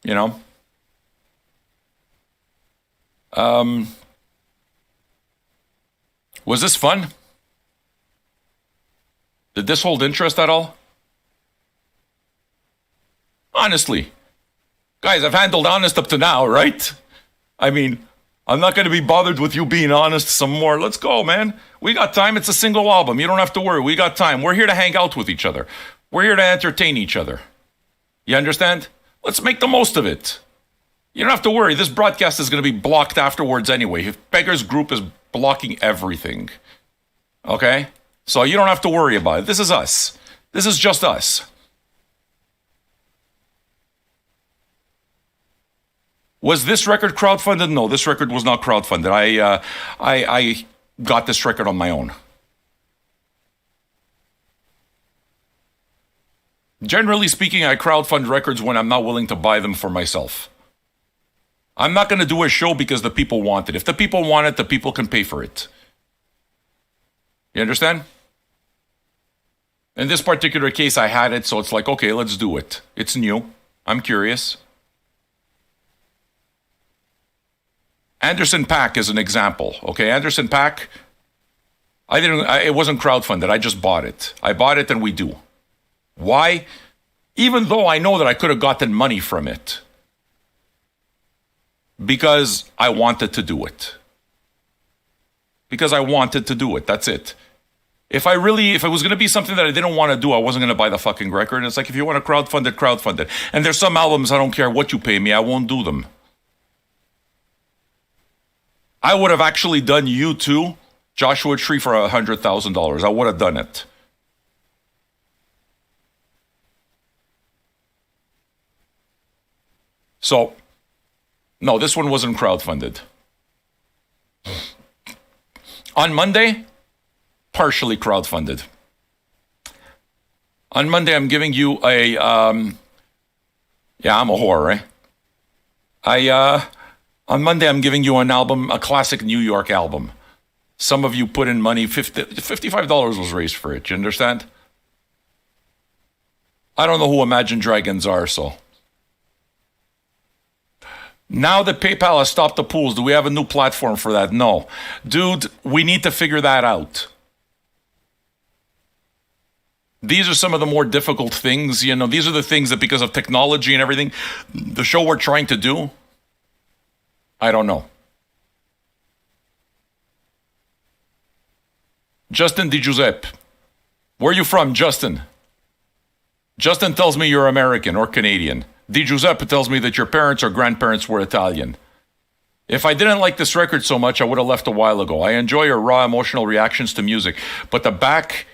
You know? Was this fun? Did this hold interest at all? Honestly. Guys, I've handled honest up to now, right? I mean, I'm not going to be bothered with you being honest some more. Let's go, man. We got time. It's a single album. You don't have to worry. We got time. We're here to hang out with each other. We're here to entertain each other. You understand? Let's make the most of it. You don't have to worry. This broadcast is going to be blocked afterwards anyway. If Beggar's Group is blocking everything. Okay? So you don't have to worry about it. This is us. This is just us. Was this record crowdfunded? No, this record was not crowdfunded. I got this record on my own. Generally speaking, I crowdfund records when I'm not willing to buy them for myself. I'm not going to do a show because the people want it. If the people want it, the people can pay for it. You understand? In this particular case, I had it, so it's like, okay, let's do it. It's new. I'm curious. Anderson .Paak is an example. Okay, Anderson .Paak, it wasn't crowdfunded. I just bought it. I bought it and we do. Why? Even though I know that I could have gotten money from it. Because I wanted to do it. Because I wanted to do it. That's it. If it was going to be something that I didn't want to do, I wasn't going to buy the fucking record. And it's like, if you want to crowdfund it, crowdfund it. And there's some albums, I don't care what you pay me, I won't do them. I would have actually done U2, Joshua Tree for $100,000. I would have done it. So, no, this one wasn't crowdfunded. On Monday, partially crowdfunded. On Monday, I'm giving you I'm a whore, right? On Monday, I'm giving you an album, a classic New York album. Some of you put in money, $55 was raised for it, you understand? I don't know who Imagine Dragons are, so. Now that PayPal has stopped the pools, do we have a new platform for that? No. Dude, we need to figure that out. These are some of the more difficult things, these are the things that because of technology and everything, the show we're trying to do, I don't know. Justin Di Giuseppe. Where are you from, Justin? Justin tells me you're American or Canadian. Di Giuseppe tells me that your parents or grandparents were Italian. If I didn't like this record so much, I would have left a while ago. I enjoy your raw emotional reactions to music, but the back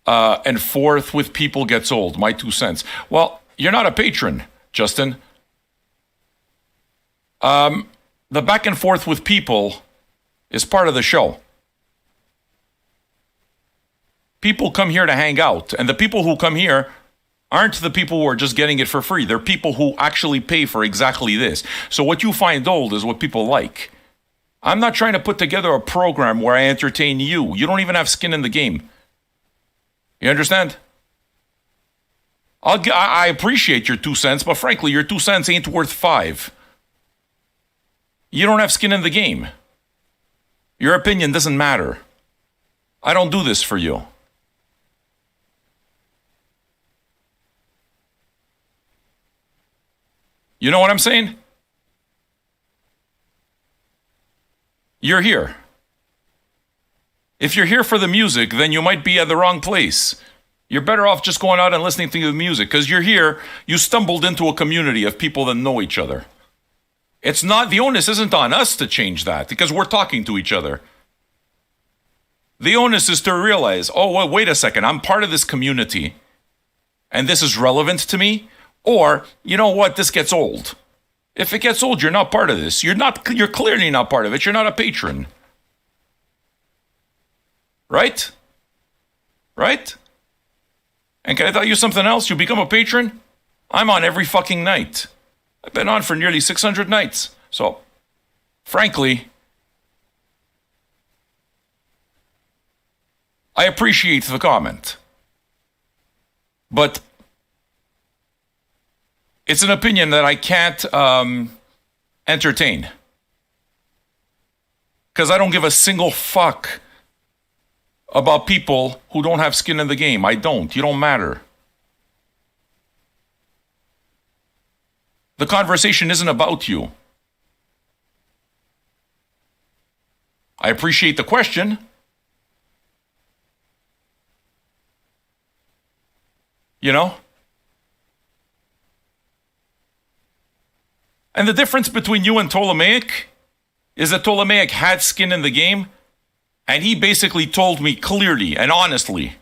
and forth with people gets old. My 2 cents. Well, you're not a patron, Justin. The back and forth with people is part of the show. People come here to hang out, and the people who come here aren't the people who are just getting it for free. They're people who actually pay for exactly this. So what you find old is what people like. I'm not trying to put together a program where I entertain you. You don't even have skin in the game. You understand? I appreciate your 2 cents, but frankly, your 2 cents ain't worth 5. You don't have skin in the game. Your opinion doesn't matter. I don't do this for you. You know what I'm saying? You're here. If you're here for the music, then you might be at the wrong place. You're better off just going out and listening to the music, because you're here, you stumbled into a community of people that know each other. It's not, the onus isn't on us to change that, because we're talking to each other. The onus is to realize, oh, well, wait a second, I'm part of this community, and this is relevant to me, or, you know what, this gets old. If it gets old, you're not part of this. You're clearly not part of it. You're not a patron. Right? Right? And can I tell you something else? You become a patron? I'm on every fucking night. I've been on for nearly 600 nights. So, frankly, I appreciate the comment. But it's an opinion that I can't entertain. Because I don't give a single fuck about people who don't have skin in the game. I don't. You don't matter. The conversation isn't about you. I appreciate the question. You know? And the difference between you and Ptolemaic is that Ptolemaic had skin in the game, and he basically told me clearly and honestly,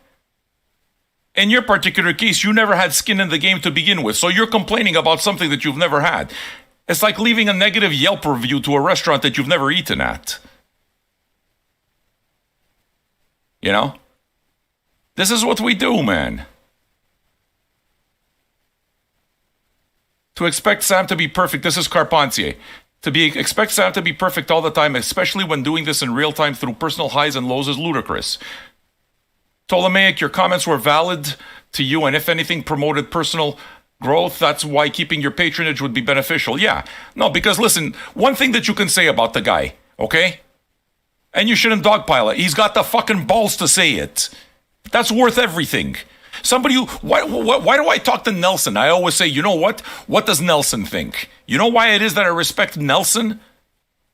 in your particular case, you never had skin in the game to begin with, so you're complaining about something that you've never had. It's like leaving a negative Yelp review to a restaurant that you've never eaten at. You know? This is what we do, man. To expect Sam to be perfect, this is Carpentier. Expect Sam to be perfect all the time, especially when doing this in real time through personal highs and lows, is ludicrous. Ptolemaic, your comments were valid to you, and if anything, promoted personal growth. That's why keeping your patronage would be beneficial. Yeah. No, because listen, one thing that you can say about the guy, okay? And you shouldn't dogpile it. He's got the fucking balls to say it. That's worth everything. Somebody who, why do I talk to Nelson? I always say, you know what? What does Nelson think? You know why it is that I respect Nelson?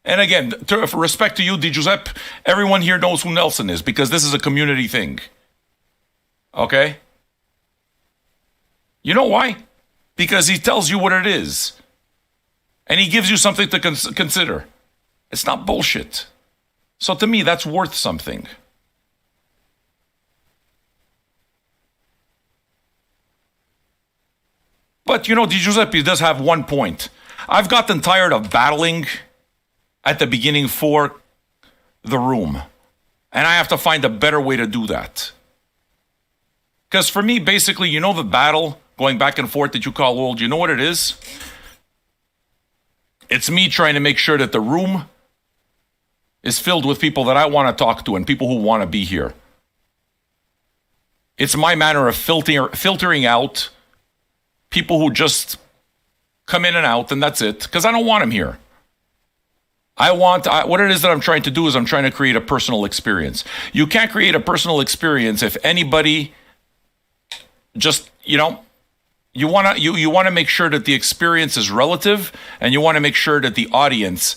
And again, for respect to you, Di Giuseppe, everyone here knows who Nelson is because this is a community thing. Okay? You know why? Because he tells you what it is. And he gives you something to consider. It's not bullshit. So to me, that's worth something. But, you know, Di Giuseppe does have one point. I've gotten tired of battling at the beginning for the room. And I have to find a better way to do that. Because for me, basically, you know the battle going back and forth that you call old, you know what it is? It's me trying to make sure that the room is filled with people that I want to talk to and people who want to be here. It's my manner of filtering out people who just come in and out, and that's it, because I don't want them here. What it is that I'm trying to do is I'm trying to create a personal experience. You can't create a personal experience if anybody just, you want to make sure that the experience is relative, and you want to make sure that the audience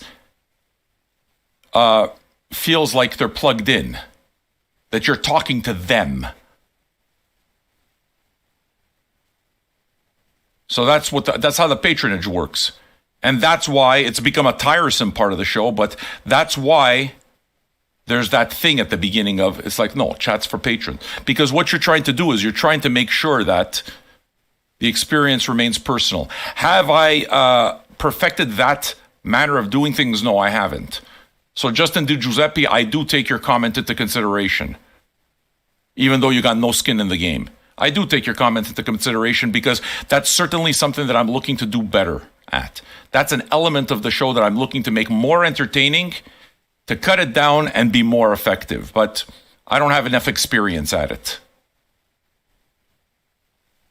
feels like they're plugged in, that you're talking to them. So that's how the patronage works. And that's why it's become a tiresome part of the show, but that's why there's that thing at the beginning of, it's like, no, chat's for patrons. Because what you're trying to do is you're trying to make sure that the experience remains personal. Have I perfected that manner of doing things? No, I haven't. So Justin Di Giuseppe, I do take your comment into consideration, even though you got no skin in the game. I do take your comment into consideration because that's certainly something that I'm looking to do better at. That's an element of the show that I'm looking to make more entertaining, to cut it down and be more effective. But I don't have enough experience at it.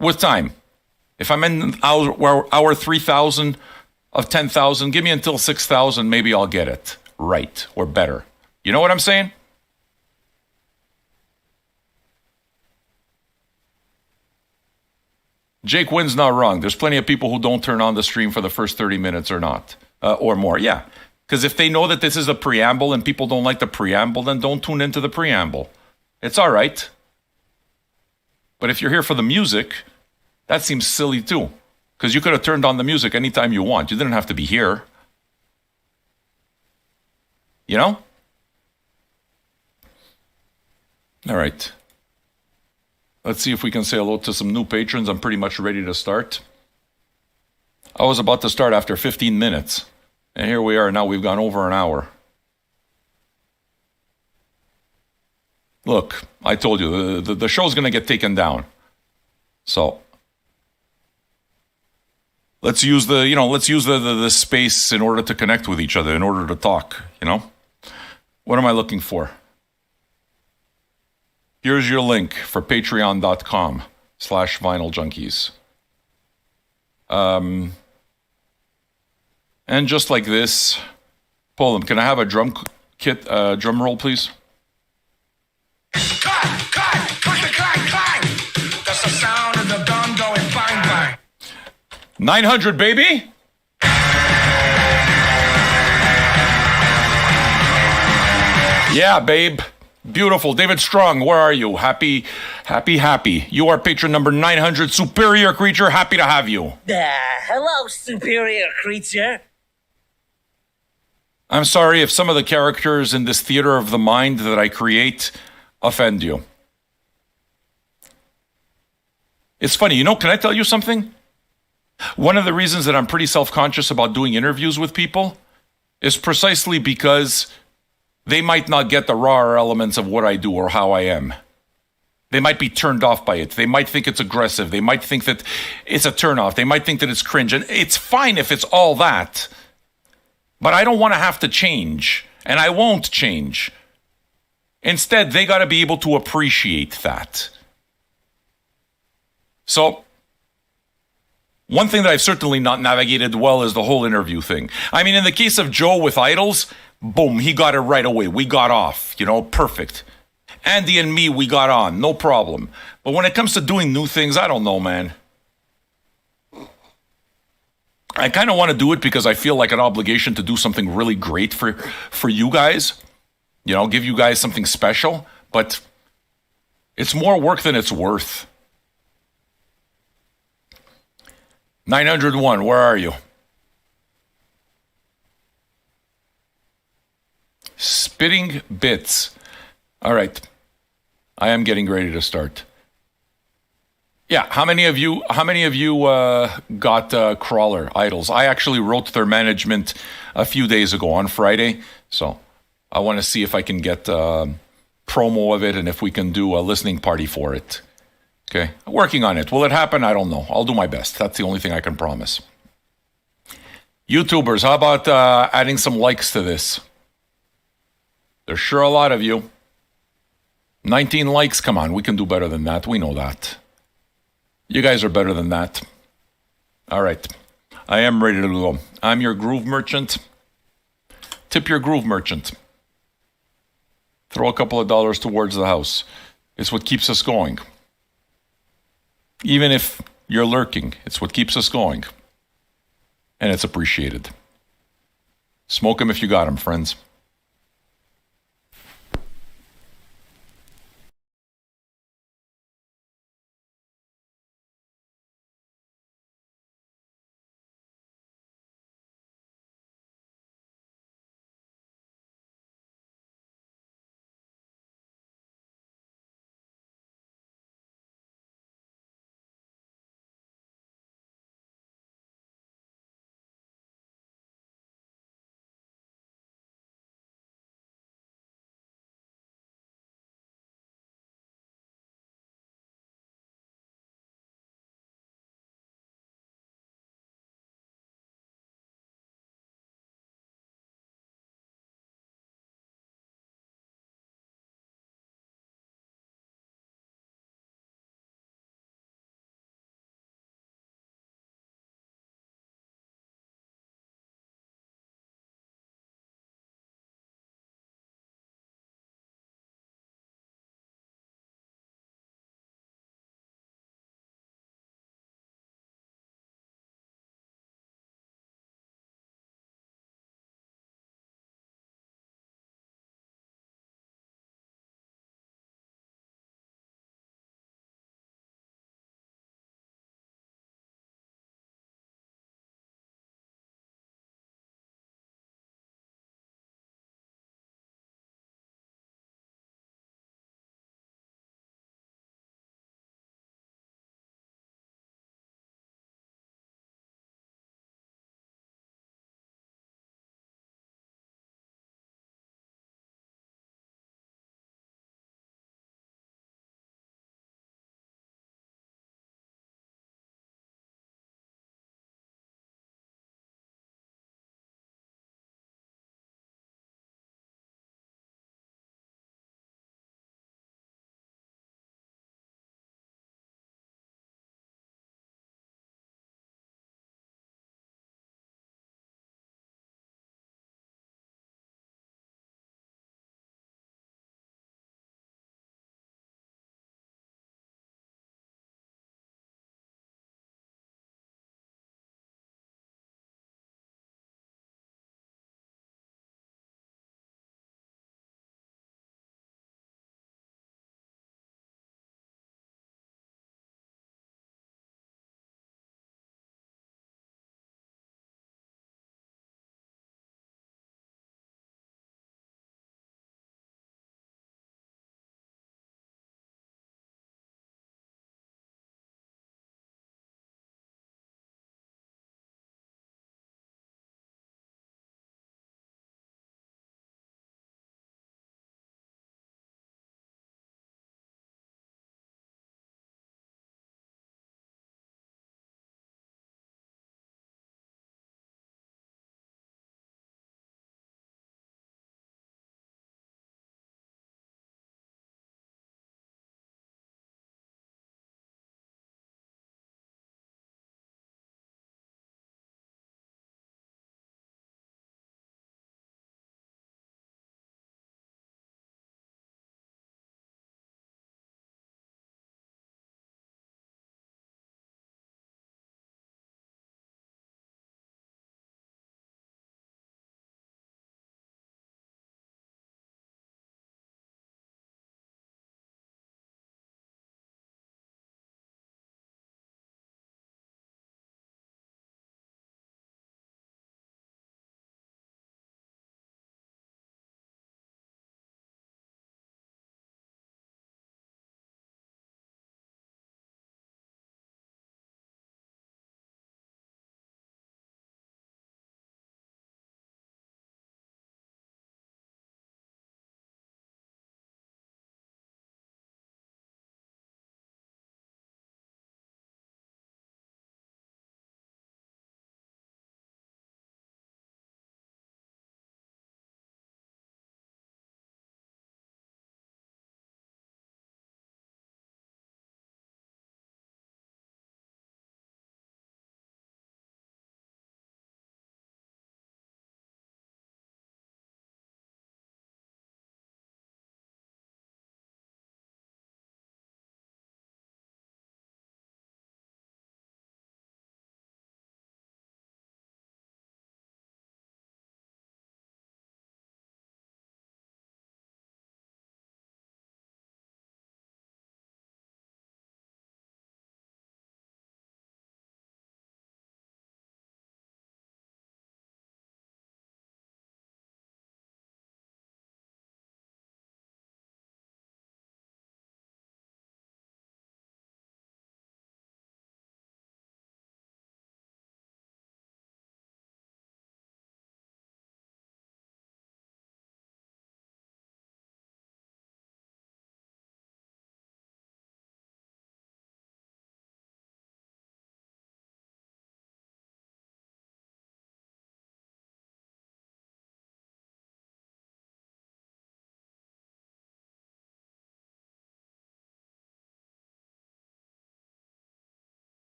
With time. If I'm in hour 3,000 of 10,000, give me until 6,000, maybe I'll get it right or better. You know what I'm saying? Jake Wynn's not wrong. There's plenty of people who don't turn on the stream for the first 30 minutes or not, or more. Yeah, because if they know that this is a preamble and people don't like the preamble, then don't tune into the preamble. It's all right. But if you're here for the music, that seems silly too, because you could have turned on the music anytime you want. You didn't have to be here. You know? All right. Let's see if we can say hello to some new patrons. I'm pretty much ready to start. I was about to start after 15 minutes. And here we are. Now we've gone over an hour. Look, I told you, the show's going to get taken down. So let's use the space in order to connect with each other, in order to talk, you know? What am I looking for? Here's your link for patreon.com/Vinyl Junkies. And just like this, Paul, can I have a drum roll, please? Clack, clack, clack, clack, clack. That's the sound of the gun going bang, bang. 900, baby! Yeah, babe. Beautiful. David Strong, where are you? Happy. You are patron number 900, Superior Creature. Happy to have you. Hello, Superior Creature. I'm sorry if some of the characters in this theater of the mind that I create offend you. It's funny, can I tell you something? One of the reasons that I'm pretty self-conscious about doing interviews with people is precisely because they might not get the raw elements of what I do or how I am. They might be turned off by it. They might think it's aggressive. They might think that it's a turnoff. They might think that it's cringe. And it's fine if it's all that. But I don't want to have to change. And I won't change. Instead, they got to be able to appreciate that. So, one thing that I've certainly not navigated well is the whole interview thing. I mean, in the case of Joe with Idols, boom, he got it right away. We got off, perfect. Andy and me, we got on, no problem. But when it comes to doing new things, I don't know, man. I kind of want to do it because I feel like an obligation to do something really great for you guys. Give you guys something special. But it's more work than it's worth. 901, where are you? Spitting bits. All right. I am getting ready to start. Yeah, how many of you got Crawler Idols? I actually wrote their management a few days ago on Friday, so I want to see if I can get promo of it and if we can do a listening party for it. Okay, working on it. Will it happen? I don't know. I'll do my best. That's the only thing I can promise. YouTubers, how about adding some likes to this? There's sure a lot of you. 19 likes, come on, we can do better than that. We know that. You guys are better than that. All right. I am ready to go. I'm your groove merchant. Tip your groove merchant. Throw a couple of dollars towards the house. It's what keeps us going. Even if you're lurking, it's what keeps us going. And it's appreciated. Smoke 'em if you got 'em, friends.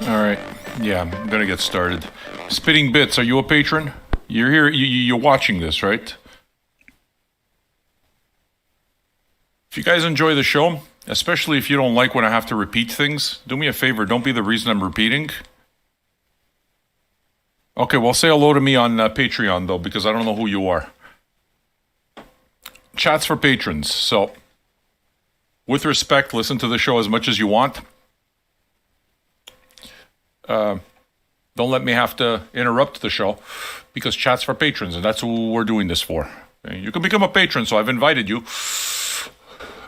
All right. Yeah, I'm gonna get started. Spitting Bits, are you a patron? You're here. You're watching this, right? If you guys enjoy the show, especially if you don't like when I have to repeat things, do me a favor. Don't be the reason I'm repeating. Okay, well, say hello to me on Patreon, though, because I don't know who you are. Chat's for patrons. So, with respect, listen to the show as much as you want. Don't let me have to interrupt the show, because chat's for patrons, and that's who we're doing this for. Okay? You can become a patron, so I've invited you.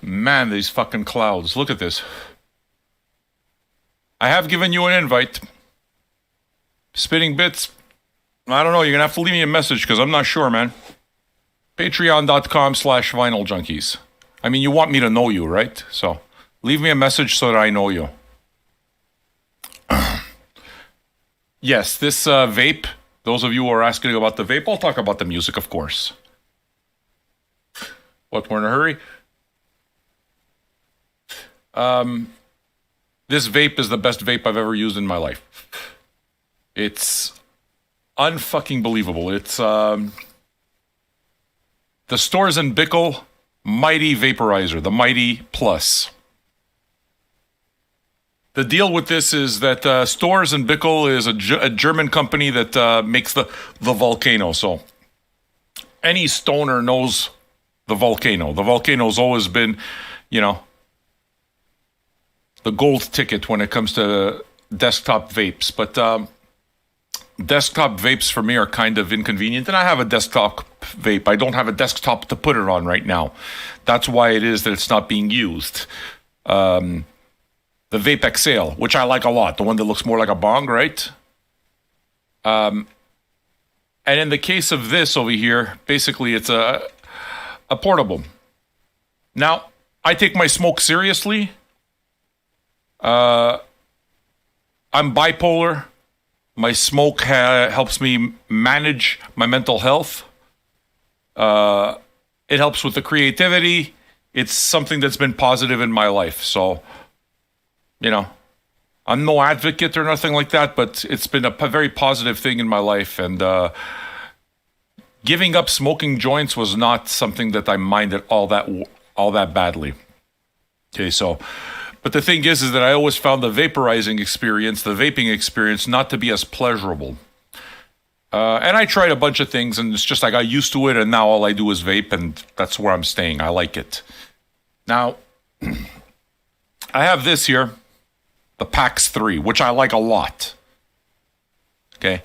Man, these fucking clouds. Look at this. I have given you an invite. Spitting Bits. I don't know. You're going to have to leave me a message because I'm not sure, man. Patreon.com/Vinyl Junkies. I mean, you want me to know you, right? So leave me a message so that I know you. Yes, this vape. Those of you who are asking about the vape, I'll talk about the music, of course. What, we're in a hurry? This vape is the best vape I've ever used in my life. It's unfucking believable. It's the Stores and Bickle Mighty Vaporizer, the Mighty Plus. The deal with this is that Stores and Bickle is a German company that makes the Volcano. So any stoner knows the Volcano. The Volcano's always been, the gold ticket when it comes to desktop vapes. But desktop vapes for me are kind of inconvenient. And I have a desktop vape. I don't have a desktop to put it on right now. That's why it is that it's not being used. The Vape Exhale, which I like a lot. The one that looks more like a bong, right? And in the case of this over here, basically it's a portable. Now, I take my smoke seriously. I'm bipolar. My smoke helps me manage my mental health. It helps with the creativity. It's something that's been positive in my life. So, I'm no advocate or nothing like that, but it's been a very positive thing in my life. And giving up smoking joints was not something that I minded all that badly. Okay, so... But the thing is that I always found the vaporizing experience, the vaping experience, not to be as pleasurable. And I tried a bunch of things, and it's just I got used to it, and now all I do is vape, and that's where I'm staying. I like it. Now, I have this here, the PAX 3, which I like a lot. Okay?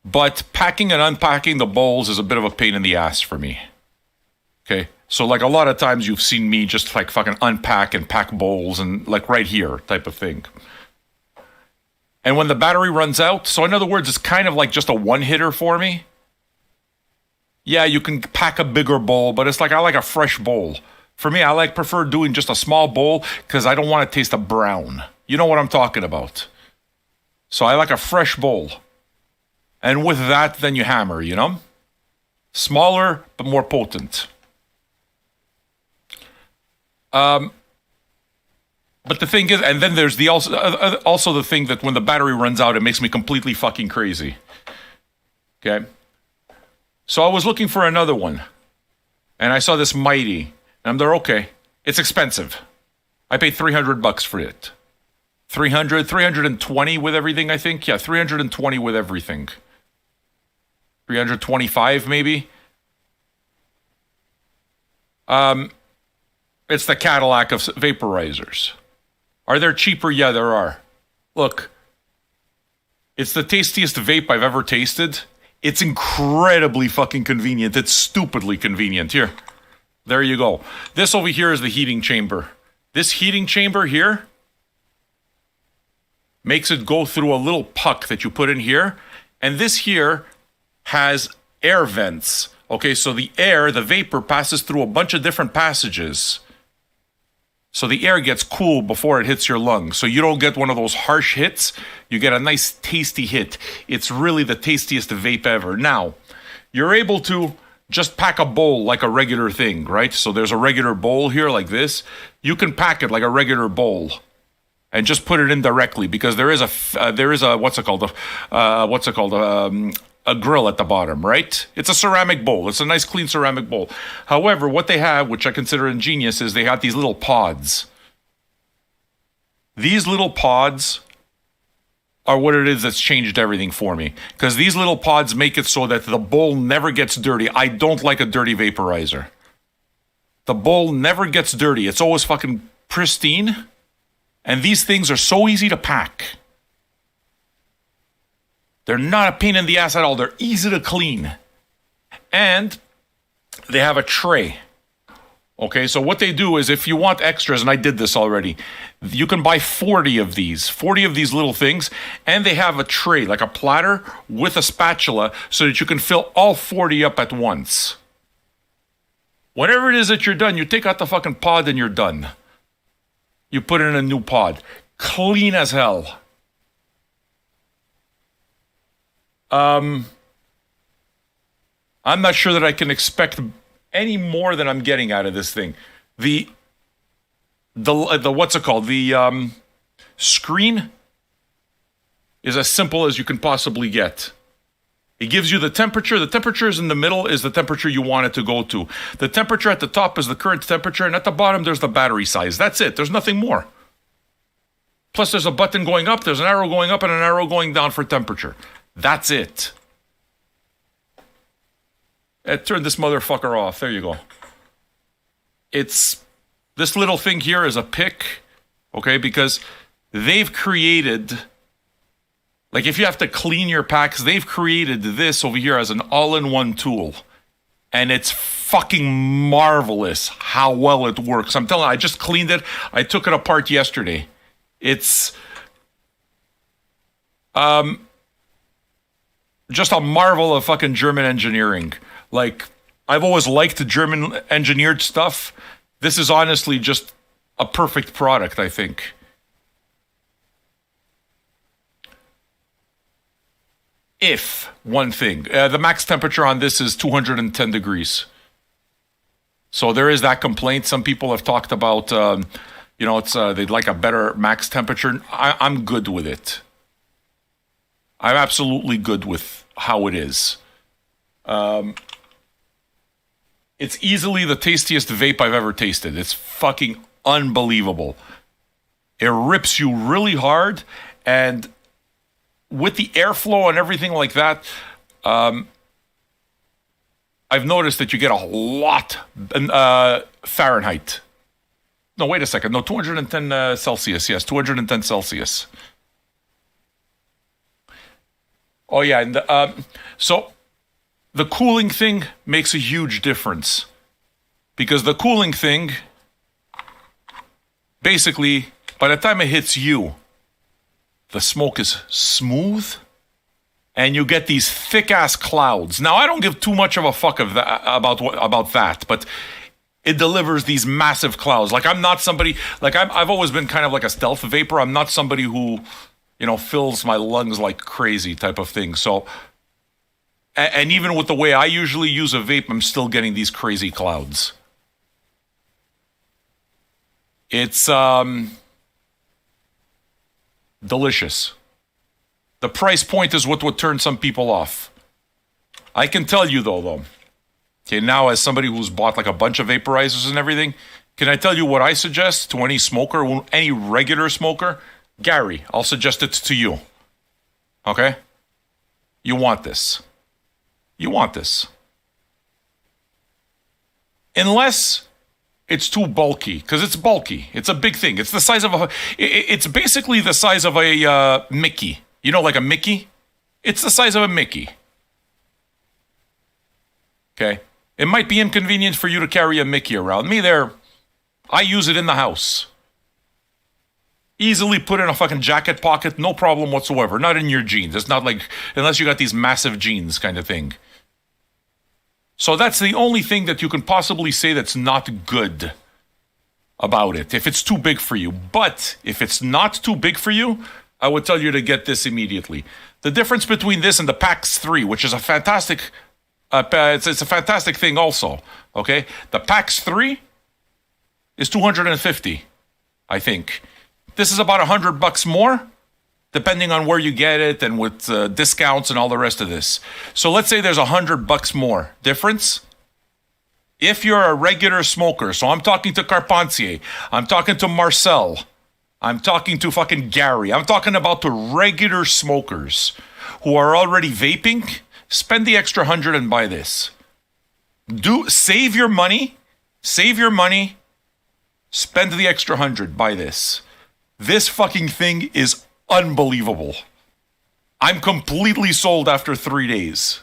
But packing and unpacking the bowls is a bit of a pain in the ass for me. Okay? So, like, a lot of times you've seen me just, like, fucking unpack and pack bowls and, like, right here type of thing. And when the battery runs out, so in other words, it's kind of like just a one-hitter for me. Yeah, you can pack a bigger bowl, but it's like I like a fresh bowl. For me, I prefer doing just a small bowl because I don't want to taste a brown. You know what I'm talking about. So I like a fresh bowl. And with that, then you hammer, Smaller, but more potent. But the thing is, and then there's the also the thing that when the battery runs out, it makes me completely fucking crazy. Okay? So I was looking for another one. And I saw this Mighty. And I'm there, okay. It's expensive. I paid $300 for it. 320 with everything, I think. Yeah, 320 with everything. 325 maybe. It's the Cadillac of vaporizers. Are there cheaper? Yeah, there are. Look, it's the tastiest vape I've ever tasted. It's incredibly fucking convenient. It's stupidly convenient. Here, there you go. This over here is the heating chamber. This heating chamber here makes it go through a little puck that you put in here. And this here has air vents. Okay, so the air, the vapor passes through a bunch of different passages. So the air gets cool before it hits your lungs. So you don't get one of those harsh hits. You get a nice tasty hit. It's really the tastiest vape ever. Now, you're able to just pack a bowl like a regular thing, right? So there's a regular bowl here like this. You can pack it like a regular bowl. and just put it in directly, because there is a a grill at the bottom, right? It's a ceramic bowl. It's a nice clean ceramic bowl. However, what they have, which I consider ingenious, is they have these little pods. These little pods are what it is that's changed everything for me, because these little pods make it so that the bowl never gets dirty. I don't like a dirty vaporizer. The bowl never gets dirty. It's always fucking pristine. And these things are so easy to pack. They're not a pain in the ass at all. They're easy to clean. And they have a tray. Okay, so what they do is, if you want extras, and I did this already, you can buy 40 of these little things, and they have a tray, like a platter with a spatula, so that you can fill all 40 up at once. Whenever it is that you're done, you take out the fucking pod and you're done. You put it in a new pod. Clean as hell. I'm not sure that I can expect any more than I'm getting out of this thing. The what's it called? The screen is as simple as you can possibly get. It gives you the temperature. The temperature is in the middle, is the temperature you want it to go to. The temperature at the top is the current temperature, and at the bottom there's the battery size. That's it. There's nothing more. Plus there's a button going up, there's an arrow going up, and an arrow going down for temperature. That's it. Turn this motherfucker off. There you go. This little thing here is a pick, okay, because they've created... Like, if you have to clean your packs, they've created this over here as an all-in-one tool. And it's fucking marvelous how well it works. I'm telling you, I just cleaned it. I took it apart yesterday. It's just a marvel of fucking German engineering. Like, I've always liked German engineered stuff. This is honestly just a perfect product, I think. If one thing, the max temperature on this is 210 degrees. So there is that complaint. Some people have talked about, they'd like a better max temperature. I'm good with it. I'm absolutely good with how it is. It's easily the tastiest vape I've ever tasted. It's fucking unbelievable. It rips you really hard, and with the airflow and everything like that, I've noticed that you get a lot Fahrenheit. No, wait a second. No, 210 Celsius. Yes, 210 Celsius. Oh, yeah. And so the cooling thing makes a huge difference. Because the cooling thing, basically, by the time it hits you, the smoke is smooth, and you get these thick-ass clouds. Now, I don't give too much of a fuck about that, but it delivers these massive clouds. Like, I'm not somebody... Like, I've always been kind of like a stealth vapor. I'm not somebody who, fills my lungs like crazy type of thing. So, and even with the way I usually use a vape, I'm still getting these crazy clouds. It's, delicious. The price point is what would turn some people off. I can tell you though. Okay, now as somebody who's bought like a bunch of vaporizers and everything, can I tell you what I suggest to any smoker, any regular smoker? Gary, I'll suggest it to you. Okay? You want this. You want this. Unless it's too bulky, because it's bulky. It's a big thing. It's the size of it's basically the size of a Mickey. You know, like a Mickey? It's the size of a Mickey. Okay? It might be inconvenient for you to carry a Mickey around. I use it in the house. Easily put in a fucking jacket pocket, no problem whatsoever. Not in your jeans. It's not like, unless you got these massive jeans kind of thing. So that's the only thing that you can possibly say that's not good about it, if it's too big for you. But if it's not too big for you, I would tell you to get this immediately. The difference between this and the PAX 3, which is a fantastic, it's a fantastic thing also, okay? The PAX 3 is $250, I think. This is about $100 more, depending on where you get it and with discounts and all the rest of this. So let's say there's $100 more difference. If you're a regular smoker, so I'm talking to Carpentier, I'm talking to Marcel, I'm talking to fucking Gary, I'm talking about the regular smokers who are already vaping, spend the extra 100 and buy this. Save your money, spend the extra 100, buy this. This fucking thing is unbelievable. I'm completely sold after 3 days.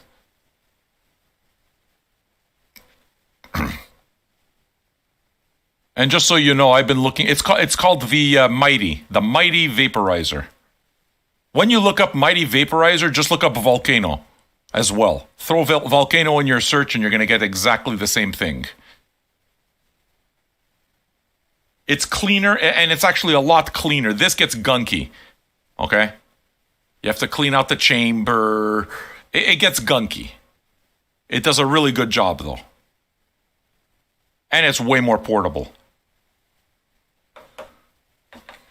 And just so you know, I've been looking. It's called the Mighty Vaporizer. When you look up Mighty Vaporizer, just look up Volcano as well. Throw Volcano in your search, and you're going to get exactly the same thing. It's cleaner, and it's actually a lot cleaner. This gets gunky. Okay, you have to clean out the chamber. It gets gunky. It does a really good job though, and it's way more portable.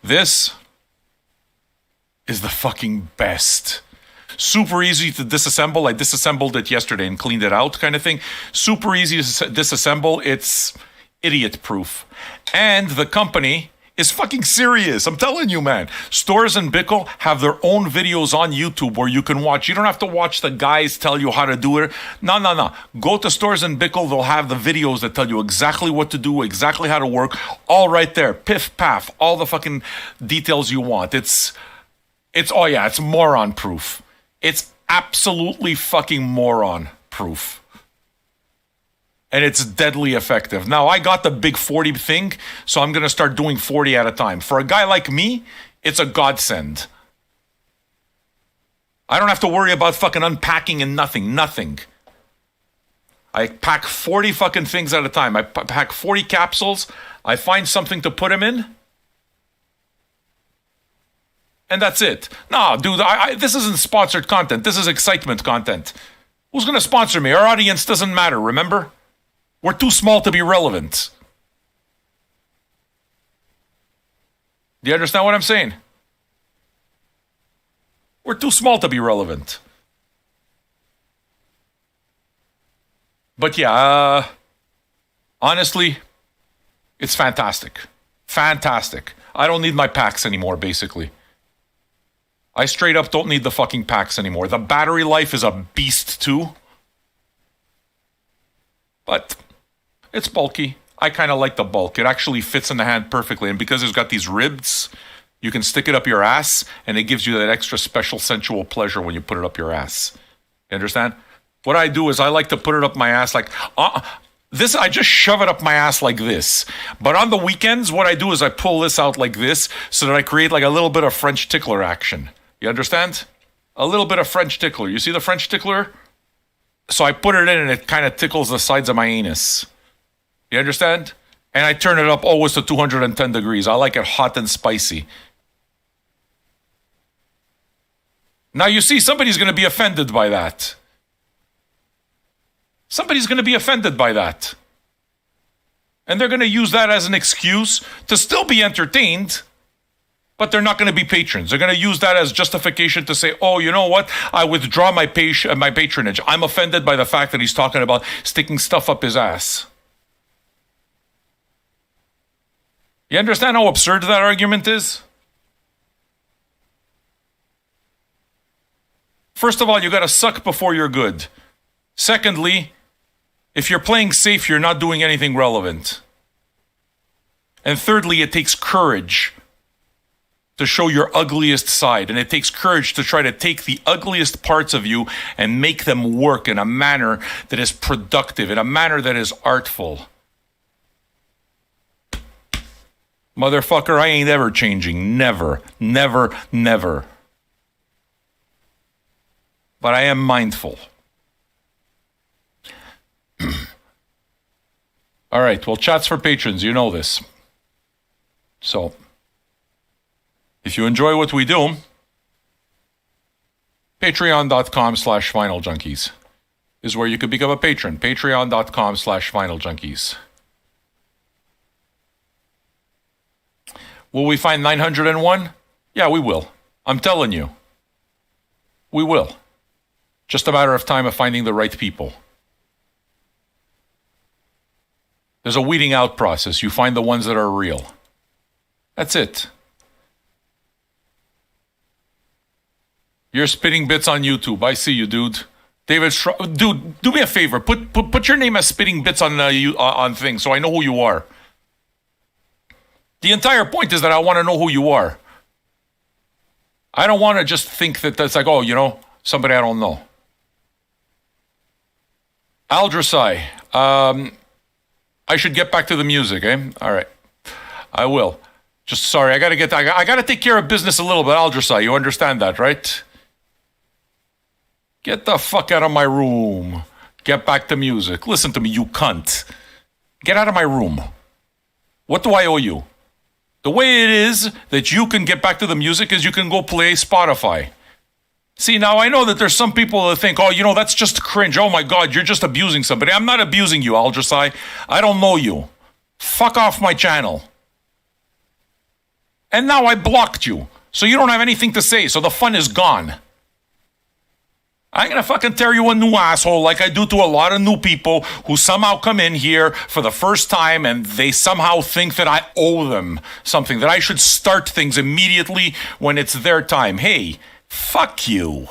This is the fucking best. Super easy to disassemble. I disassembled it yesterday and cleaned it out, kind of thing. Super easy to disassemble. It's idiot proof. And the company is fucking serious. I'm telling you, man. Stores and Bickle have their own videos on YouTube where you can watch. You don't have to watch the guys tell you how to do it. No. Go to Stores and Bickle. They'll have the videos that tell you exactly what to do, exactly how to work. All right there. Piff, paff. All the fucking details you want. It's moron proof. It's absolutely fucking moron proof. And it's deadly effective. Now, I got the big 40 thing, so I'm going to start doing 40 at a time. For a guy like me, it's a godsend. I don't have to worry about fucking unpacking and nothing. I pack 40 fucking things at a time. I pack 40 capsules. I find something to put them in. And that's it. No, dude, this isn't sponsored content. This is excitement content. Who's going to sponsor me? Our audience doesn't matter, remember? We're too small to be relevant. Do you understand what I'm saying? We're too small to be relevant. But yeah, honestly, it's fantastic. Fantastic. I don't need my packs anymore, basically. I straight up don't need the fucking packs anymore. The battery life is a beast too. But it's bulky. I kind of like the bulk. It actually fits in the hand perfectly. And because it's got these ribs, you can stick it up your ass, and it gives you that extra special sensual pleasure when you put it up your ass. You understand? What I do is I like to put it up my ass like... This, I just shove it up my ass like this. But on the weekends, what I do is I pull this out like this so that I create like a little bit of French tickler action. You understand? A little bit of French tickler. You see the French tickler? So I put it in and it kind of tickles the sides of my anus. You understand? And I turn it up always to 210 degrees. I like it hot and spicy. Now you see, somebody's going to be offended by that. Somebody's going to be offended by that. And they're going to use that as an excuse to still be entertained, but they're not going to be patrons. They're going to use that as justification to say, oh, you know what? I withdraw my patronage. I'm offended by the fact that he's talking about sticking stuff up his ass. You understand how absurd that argument is? First of all, you got to suck before you're good. Secondly, if you're playing safe, you're not doing anything relevant. And thirdly, it takes courage to show your ugliest side. And it takes courage to try to take the ugliest parts of you and make them work in a manner that is productive, in a manner that is artful. Motherfucker, I ain't ever changing. Never. But I am mindful. All right, well, chats for patrons, you know this. So, if you enjoy what we do, patreon.com/vinyljunkies is where you could become a patron. Patreon.com/vinyljunkies. Will we find 901? Yeah, we will. I'm telling you. We will. Just a matter of time of finding the right people. There's a weeding out process. You find the ones that are real. That's it. You're spitting bits on YouTube. I see you, dude. Dude, do me a favor. Put your name as spitting bits on things so I know who you are. The entire point is that I want to know who you are. I don't want to just think that that's like, oh, somebody I don't know. Aldrasai, I should get back to the music, eh? All right. I will. Just sorry, I gotta take care of business a little bit, Aldrasai. You understand that, right? Get the fuck out of my room. Get back to music. Listen to me, you cunt. Get out of my room. What do I owe you? The way it is that you can get back to the music is you can go play Spotify. See, now I know that there's some people that think, that's just cringe. Oh my God, you're just abusing somebody. I'm not abusing you, Aldrasai. I don't know you. Fuck off my channel. And now I blocked you. So you don't have anything to say. So the fun is gone. I'm going to fucking tear you a new asshole like I do to a lot of new people who somehow come in here for the first time and they somehow think that I owe them something, that I should start things immediately when it's their time. Hey, fuck you.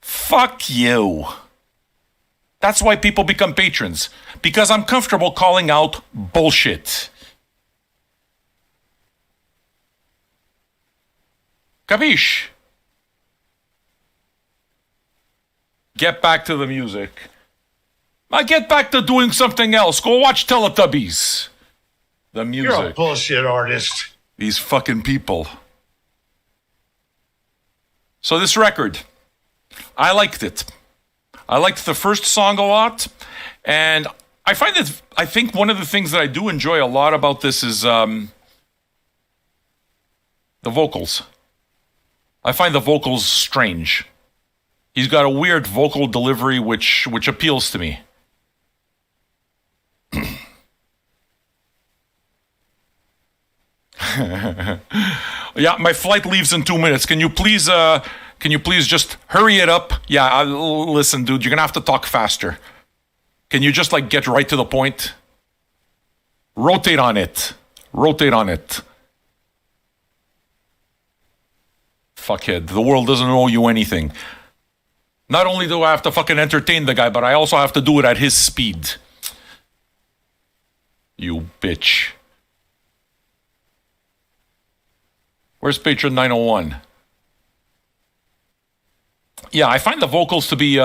Fuck you. That's why people become patrons. Because I'm comfortable calling out bullshit. Capiche? Get back to the music. I get back to doing something else. Go watch Teletubbies. The music. You're a bullshit artist. These fucking people. So this record, I liked it. I liked the first song a lot. And I think one of the things that I do enjoy a lot about this is the vocals. I find the vocals strange. He's got a weird vocal delivery which appeals to me. Yeah, my flight leaves in 2 minutes. Can you please just hurry it up? Yeah, listen, dude, you're gonna have to talk faster. Can you just get right to the point? Rotate on it. Fuckhead, the world doesn't owe you anything. Not only do I have to fucking entertain the guy, but I also have to do it at his speed. You bitch. Where's Patron 901? Yeah, I find the vocals to be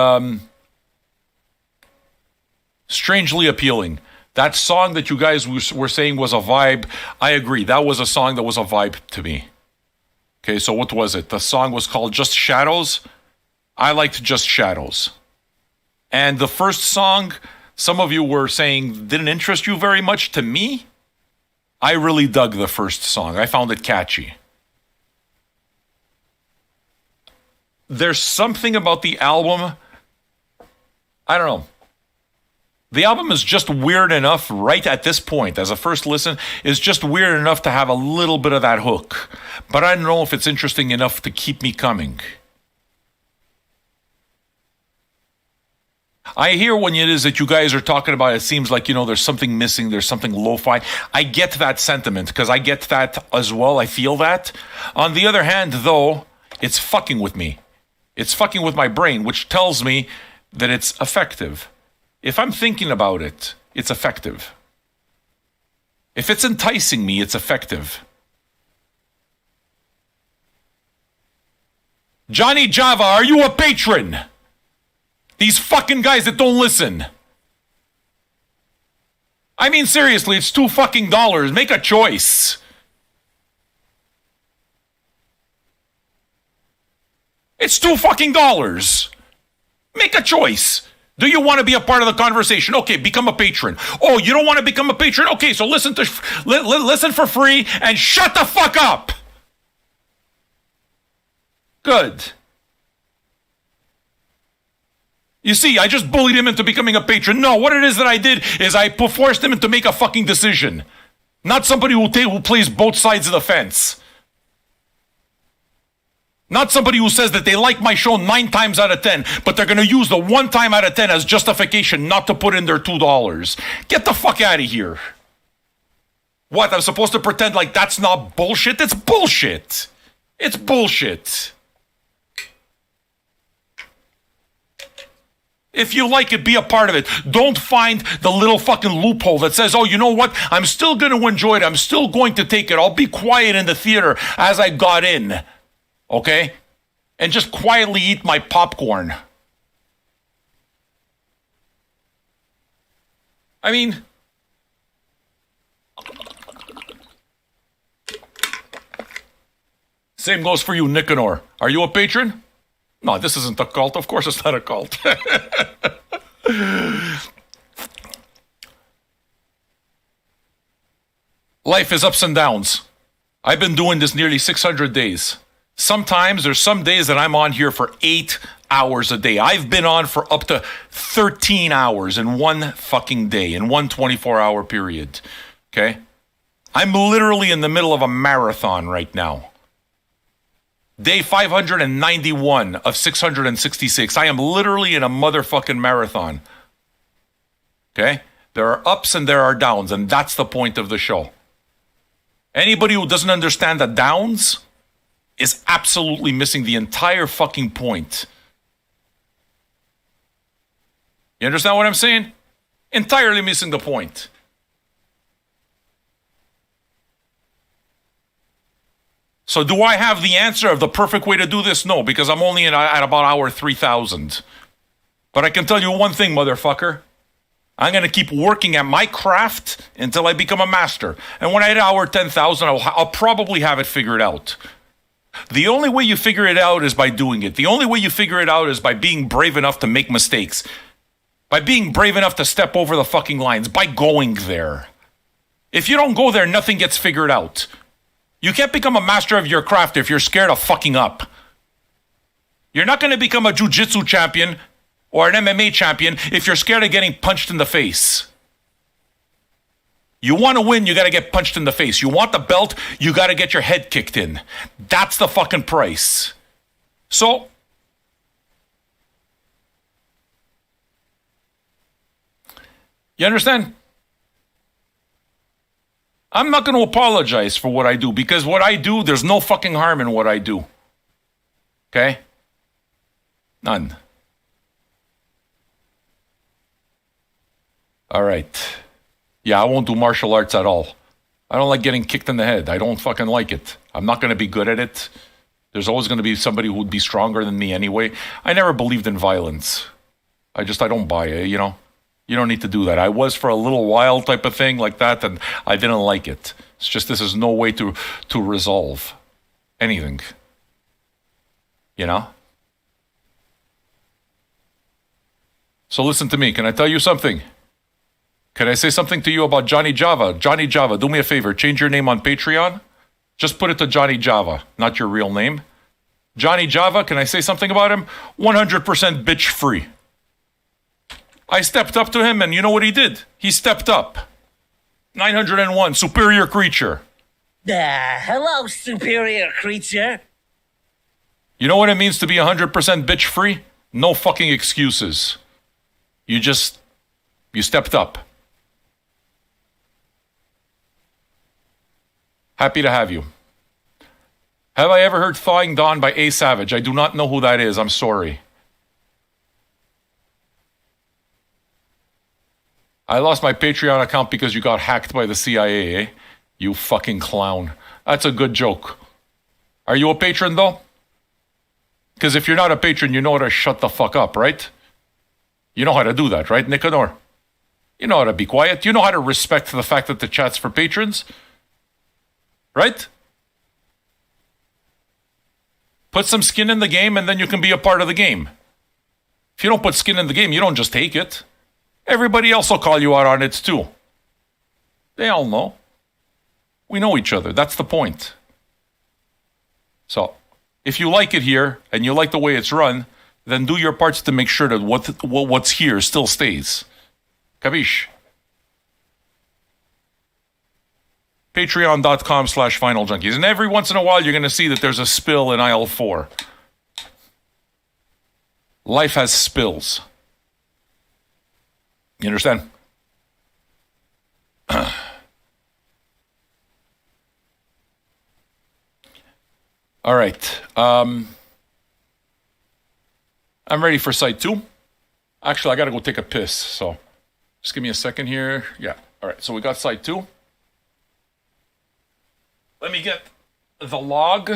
strangely appealing. That song that you guys were saying was a vibe, I agree. That was a song that was a vibe to me. Okay, so what was it? The song was called Just Shadows. I liked Just Shadows. And the first song, some of you were saying didn't interest you very much. To me, I really dug the first song. I found it catchy. There's something about the album, I don't know. The album is just weird enough right at this point, as a first listen, is just weird enough to have a little bit of that hook. But I don't know if it's interesting enough to keep me coming. I hear when it is that you guys are talking about, it seems like, there's something missing, there's something lo-fi. I get that sentiment, because I get that as well, I feel that. On the other hand, though, it's fucking with me. It's fucking with my brain, which tells me that it's effective. If I'm thinking about it, it's effective. If it's enticing me, it's effective. Johnny Java, are you a patron? These fucking guys that don't listen. I mean, seriously, it's $2 Make a choice. It's $2 Make a choice. Do you want to be a part of the conversation? Okay, become a patron. Oh, you don't want to become a patron? Okay, so listen for free and shut the fuck up. Good. You see, I just bullied him into becoming a patron. No, what it is that I did is I forced him to make a fucking decision. Not somebody who plays both sides of the fence. Not somebody who says that they like my show 9 times out of 10, but they're going to use the 1 time out of 10 as justification not to put in their $2. Get the fuck out of here. What, I'm supposed to pretend like that's not bullshit? It's bullshit. It's bullshit. If you like it, be a part of it. Don't find the little fucking loophole that says, oh, you know what? I'm still going to enjoy it. I'm still going to take it. I'll be quiet in the theater as I got in. Okay? And just quietly eat my popcorn. I mean, same goes for you, Nicanor. Are you a patron? No, this isn't a cult. Of course it's not a cult. Life is ups and downs. I've been doing this nearly 600 days. Sometimes there's some days that I'm on here for 8 hours a day. I've been on for up to 13 hours in one fucking day, in one 24-hour period. Okay? I'm literally in the middle of a marathon right now. Day 591 of 666. I am literally in a motherfucking marathon. Okay? There are ups and there are downs, and that's the point of the show. Anybody who doesn't understand the downs is absolutely missing the entire fucking point. You understand what I'm saying? Entirely missing the point. So do I have the answer of the perfect way to do this? No, because I'm only at about hour 3,000. But I can tell you one thing, motherfucker. I'm going to keep working at my craft until I become a master. And when I hit hour 10,000, I'll probably have it figured out. The only way you figure it out is by doing it. The only way you figure it out is by being brave enough to make mistakes. By being brave enough to step over the fucking lines. By going there. If you don't go there, nothing gets figured out. You can't become a master of your craft if you're scared of fucking up. You're not going to become a jiu-jitsu champion or an MMA champion if you're scared of getting punched in the face. You want to win, you got to get punched in the face. You want the belt, you got to get your head kicked in. That's the fucking price. So, you understand? I'm not going to apologize for what I do, because what I do, there's no fucking harm in what I do. Okay? None. All right. Yeah, I won't do martial arts at all. I don't like getting kicked in the head. I don't fucking like it. I'm not going to be good at it. There's always going to be somebody who would be stronger than me anyway. I never believed in violence. I don't buy it, you know? You don't need to do that. I was for a little while type of thing like that, and I didn't like it. It's just this is no way to resolve anything. You know? So listen to me. Can I tell you something? Can I say something to you about Johnny Java? Johnny Java, do me a favor. Change your name on Patreon. Just put it to Johnny Java, not your real name. Johnny Java, can I say something about him? 100% bitch free. I stepped up to him, and you know what he did? He stepped up. 901, superior creature. Hello, superior creature. You know what it means to be 100% bitch free? No fucking excuses. You stepped up. Happy to have you. Have I ever heard Thawing Dawn by A Savage? I do not know who that is. I'm sorry. I lost my Patreon account because you got hacked by the CIA, eh? You fucking clown. That's a good joke. Are you a patron, though? Because if you're not a patron, you know how to shut the fuck up, right? You know how to do that, right, Nicanor? You know how to be quiet. You know how to respect the fact that the chat's for patrons. Right? Put some skin in the game, and then you can be a part of the game. If you don't put skin in the game, you don't just take it. Everybody else will call you out on it too. They all know. We know each other. That's the point. So, if you like it here, and you like the way it's run, then do your parts to make sure that what's here still stays. Capiche? Patreon.com/Vinyl Junkies. And every once in a while, you're going to see that there's a spill in aisle 4. Life has spills. You understand? All right. I'm ready for side 2. Actually, I got to go take a piss, so just give me a second here. Yeah. All right. So we got side 2. Let me get the log.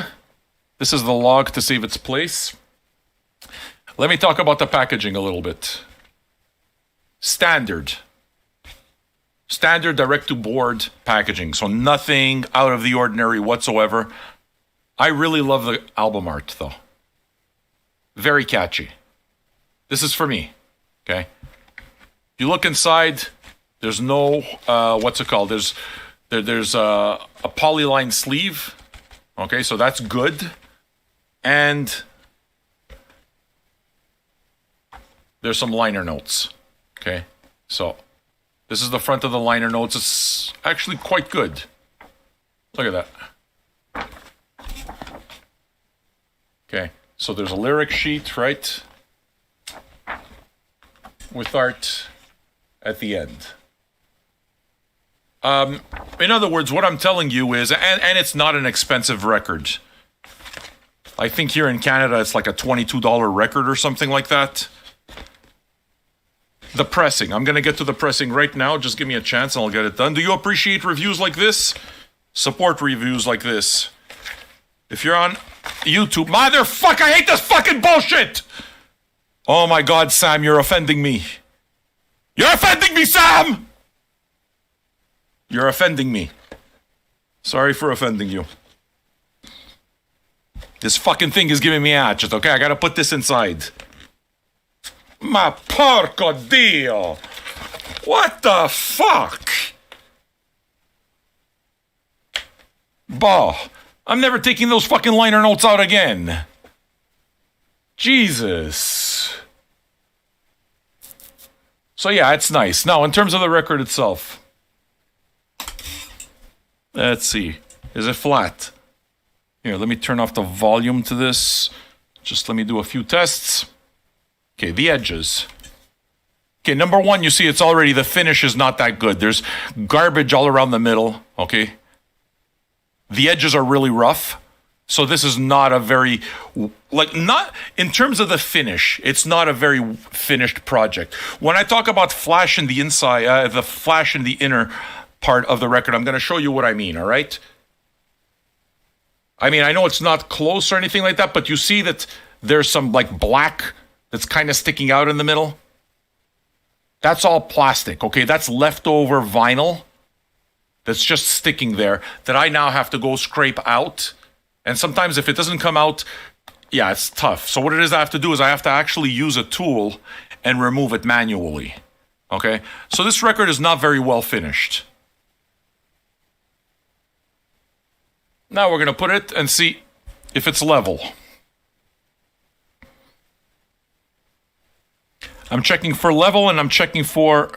This is the log to save its place. Let me talk about the packaging a little bit. Standard direct-to-board packaging, so nothing out of the ordinary whatsoever. I really love the album art, though. Very catchy. This is for me, okay? You look inside, there's no, what's it called? There's a polyline sleeve, okay, so that's good. And there's some liner notes, okay? So this is the front of the liner notes. It's actually quite good. Look at that. Okay, so there's a lyric sheet, right? With art at the end. In other words, what I'm telling you is, and it's not an expensive record. I think here in Canada, it's like a $22 record or something like that. The pressing. I'm going to get to the pressing right now. Just give me a chance and I'll get it done. Do you appreciate reviews like this? Support reviews like this. If you're on YouTube, motherfucker, I hate this fucking bullshit! Oh my God, Sam, you're offending me. You're offending me, Sam! You're offending me. Sorry for offending you. This fucking thing is giving me hatchet, okay? I gotta put this inside. Ma porco Dio! What the fuck? Bah. I'm never taking those fucking liner notes out again. Jesus. So yeah, it's nice. Now, in terms of the record itself. Let's see. Is it flat? Here, let me turn off the volume to this. Just let me do a few tests. Okay, the edges. Okay, number one, you see it's already, the finish is not that good. There's garbage all around the middle, okay? The edges are really rough. So this is not a very, like, not, in terms of the finish, it's not a very finished project. When I talk about flash in the inside, the flash in the inner part of the record, I'm going to show you what I mean, all right? I mean, I know it's not close or anything like that, but you see that there's some, like, black that's kind of sticking out in the middle. That's all plastic, okay? That's leftover vinyl that's just sticking there that I now have to go scrape out. And sometimes if it doesn't come out, yeah, it's tough. So what it is I have to do is I have to actually use a tool and remove it manually, okay? So this record is not very well finished. Now we're going to put it and see if it's level. I'm checking for level and I'm checking for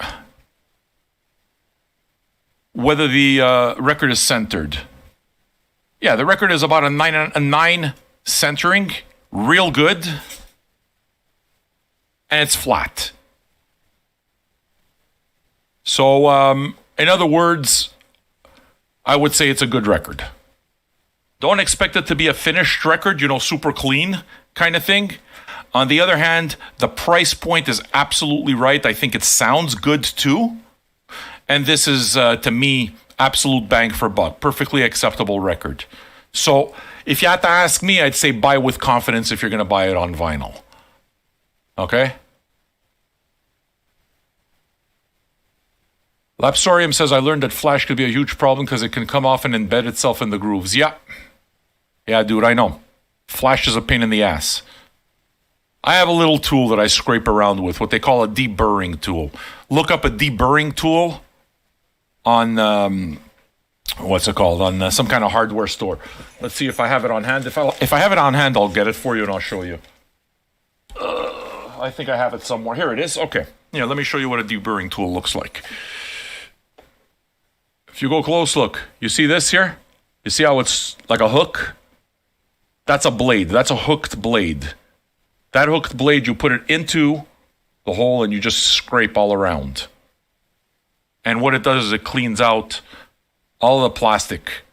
whether the record is centered. Yeah, the record is about a 9 centering, real good, and it's flat. So, in other words, I would say it's a good record. Don't expect it to be a finished record, you know, super clean kind of thing. On the other hand, the price point is absolutely right. I think it sounds good too. And this is, to me, absolute bang for buck. Perfectly acceptable record. So if you had to ask me, I'd say buy with confidence if you're going to buy it on vinyl. Okay? Lapsorium says, I learned that flash could be a huge problem because it can come off and embed itself in the grooves. Yeah. Yeah, dude, I know. Flash is a pain in the ass. I have a little tool that I scrape around with, what they call a deburring tool. Look up a deburring tool on, what's it called? On some kind of hardware store. Let's see if I have it on hand. If I have it on hand, I'll get it for you and I'll show you. I think I have it somewhere. Here it is. Okay. Yeah, let me show you what a deburring tool looks like. If you go close, look. You see this here? You see how it's like a hook? That's a blade. That's a hooked blade. That hooked blade, you put it into the hole and you just scrape all around. And what it does is it cleans out all the plastic.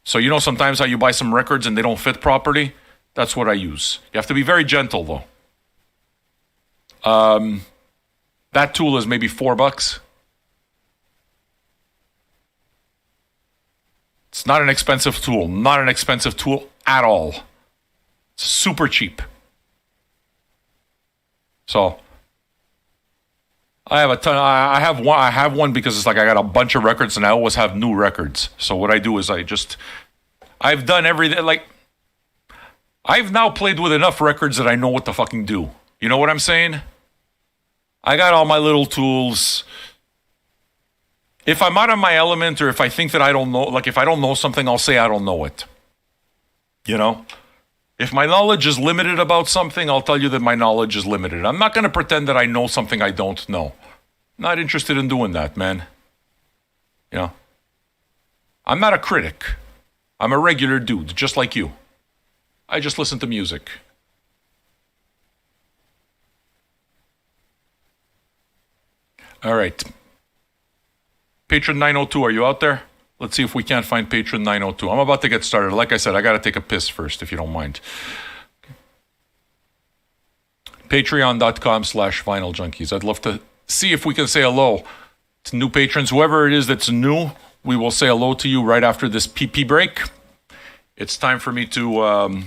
So you know sometimes how you buy some records and they don't fit properly? That's what I use. You have to be very gentle though. That tool is maybe $4. It's not an expensive tool. Not an expensive tool at all. It's super cheap. So I have a ton. I have one. I have one because it's like I got a bunch of records and I always have new records. So what I do is I've done everything. Like I've now played with enough records that I know what to fucking do. You know what I'm saying? I got all my little tools. If I'm out of my element or if I think that I don't know, like if I don't know something, I'll say I don't know it. You know? If my knowledge is limited about something, I'll tell you that my knowledge is limited. I'm not going to pretend that I know something I don't know. Not interested in doing that, man. You know? I'm not a critic. I'm a regular dude, just like you. I just listen to music. All right. Patron 902, are you out there? Let's see if we can't find Patron 902. I'm about to get started. Like I said, I got to take a piss first, if you don't mind. Patreon.com/Vinyl Junkies. I'd love to see if we can say hello to new patrons. Whoever it is that's new, we will say hello to you right after this pee-pee break. It's time for me to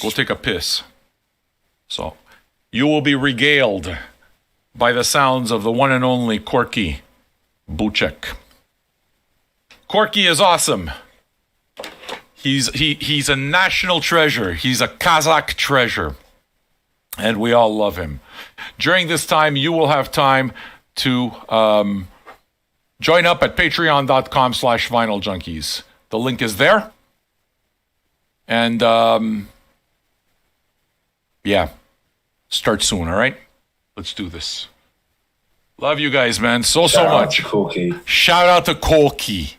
go take a piss. So, you will be regaled by the sounds of the one and only Corky Buchek. Corky is awesome. He's a national treasure. He's a Kazakh treasure. And we all love him. During this time, you will have time to join up at patreon.com/Vinyl Junkies. The link is there. And yeah, start soon, all right? Let's do this. Love you guys, man. So much. Shout out to Corky. Shout out to Corky.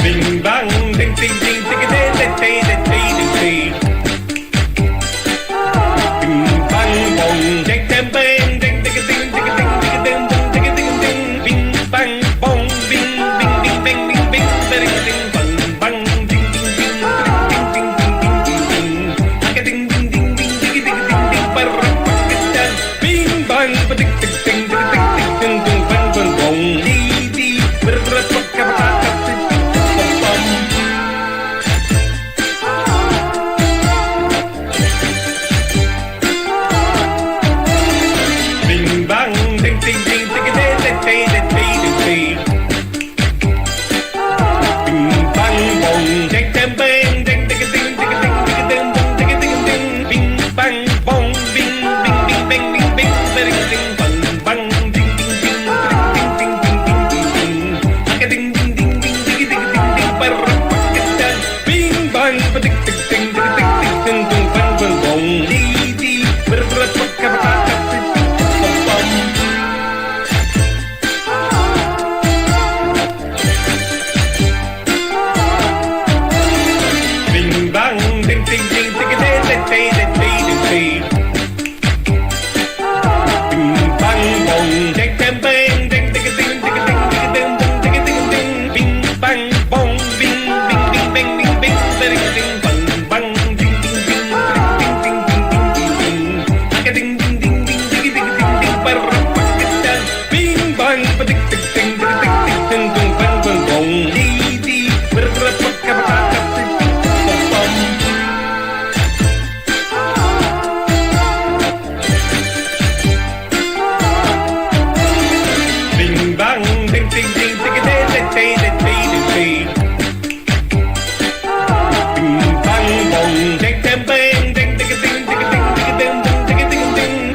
Bing bang, ding ding ding, ding ding ding ding ding ding. Bing bang bong, ding ding bang, ding ding ding ding ding ding ding ding ding. Bing bang bong, bing bing bing bing bing bing ding ding bang bang ding ding ding ding ding ding ding ding. Aga ding ding ding ding ding ding ding ding. Barrakatan. Bing bang, ding ding ding ding ding ding ding bang bang bong. Dee dee, barrakatan.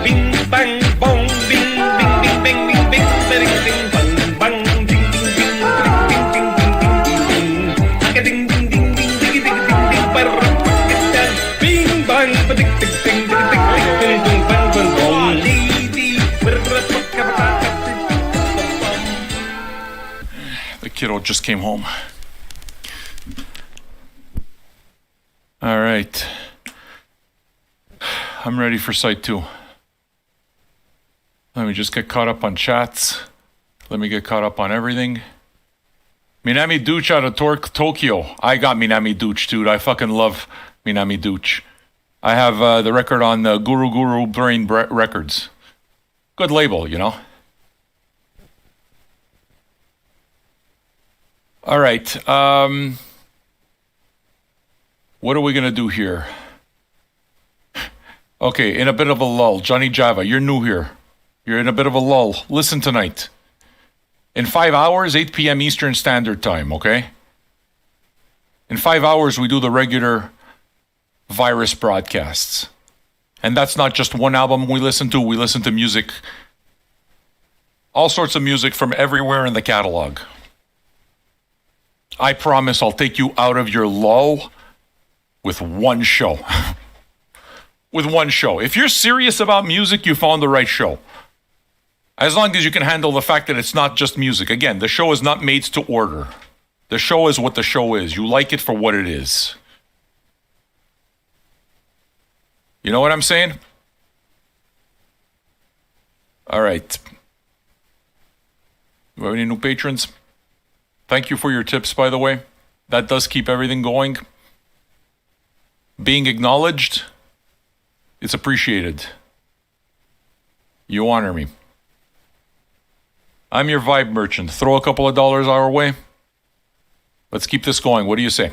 Bing bang bong, bing bing bing bing bing bing bing bing bing. kiddo just came home. All right. I'm ready for site 2. Let me just get caught up on chats. Let me get caught up on everything. Minami Dooch out of Tokyo. I got Minami Dooch, dude. I fucking love Minami Dooch. I have the record on Guru Brain Records. Good label, you know. All right. What are we going to do here? Okay, in a bit of a lull. Johnny Java, you're new here. You're in a bit of a lull. Listen tonight. In 5 hours, 8 p.m. Eastern Standard Time, okay? In 5 hours, we do the regular virus broadcasts. And that's not just one album we listen to. We listen to music, all sorts of music from everywhere in the catalog. I promise I'll take you out of your lull with one show. With one show. If you're serious about music, you found the right show. As long as you can handle the fact that it's not just music. Again, the show is not made to order. The show is what the show is. You like it for what it is. You know what I'm saying? All right. Do we have any new patrons? Thank you for your tips, by the way. That does keep everything going. Being acknowledged, it's appreciated. You honor me. I'm your vibe merchant. Throw a couple of dollars our way. Let's keep this going. What do you say?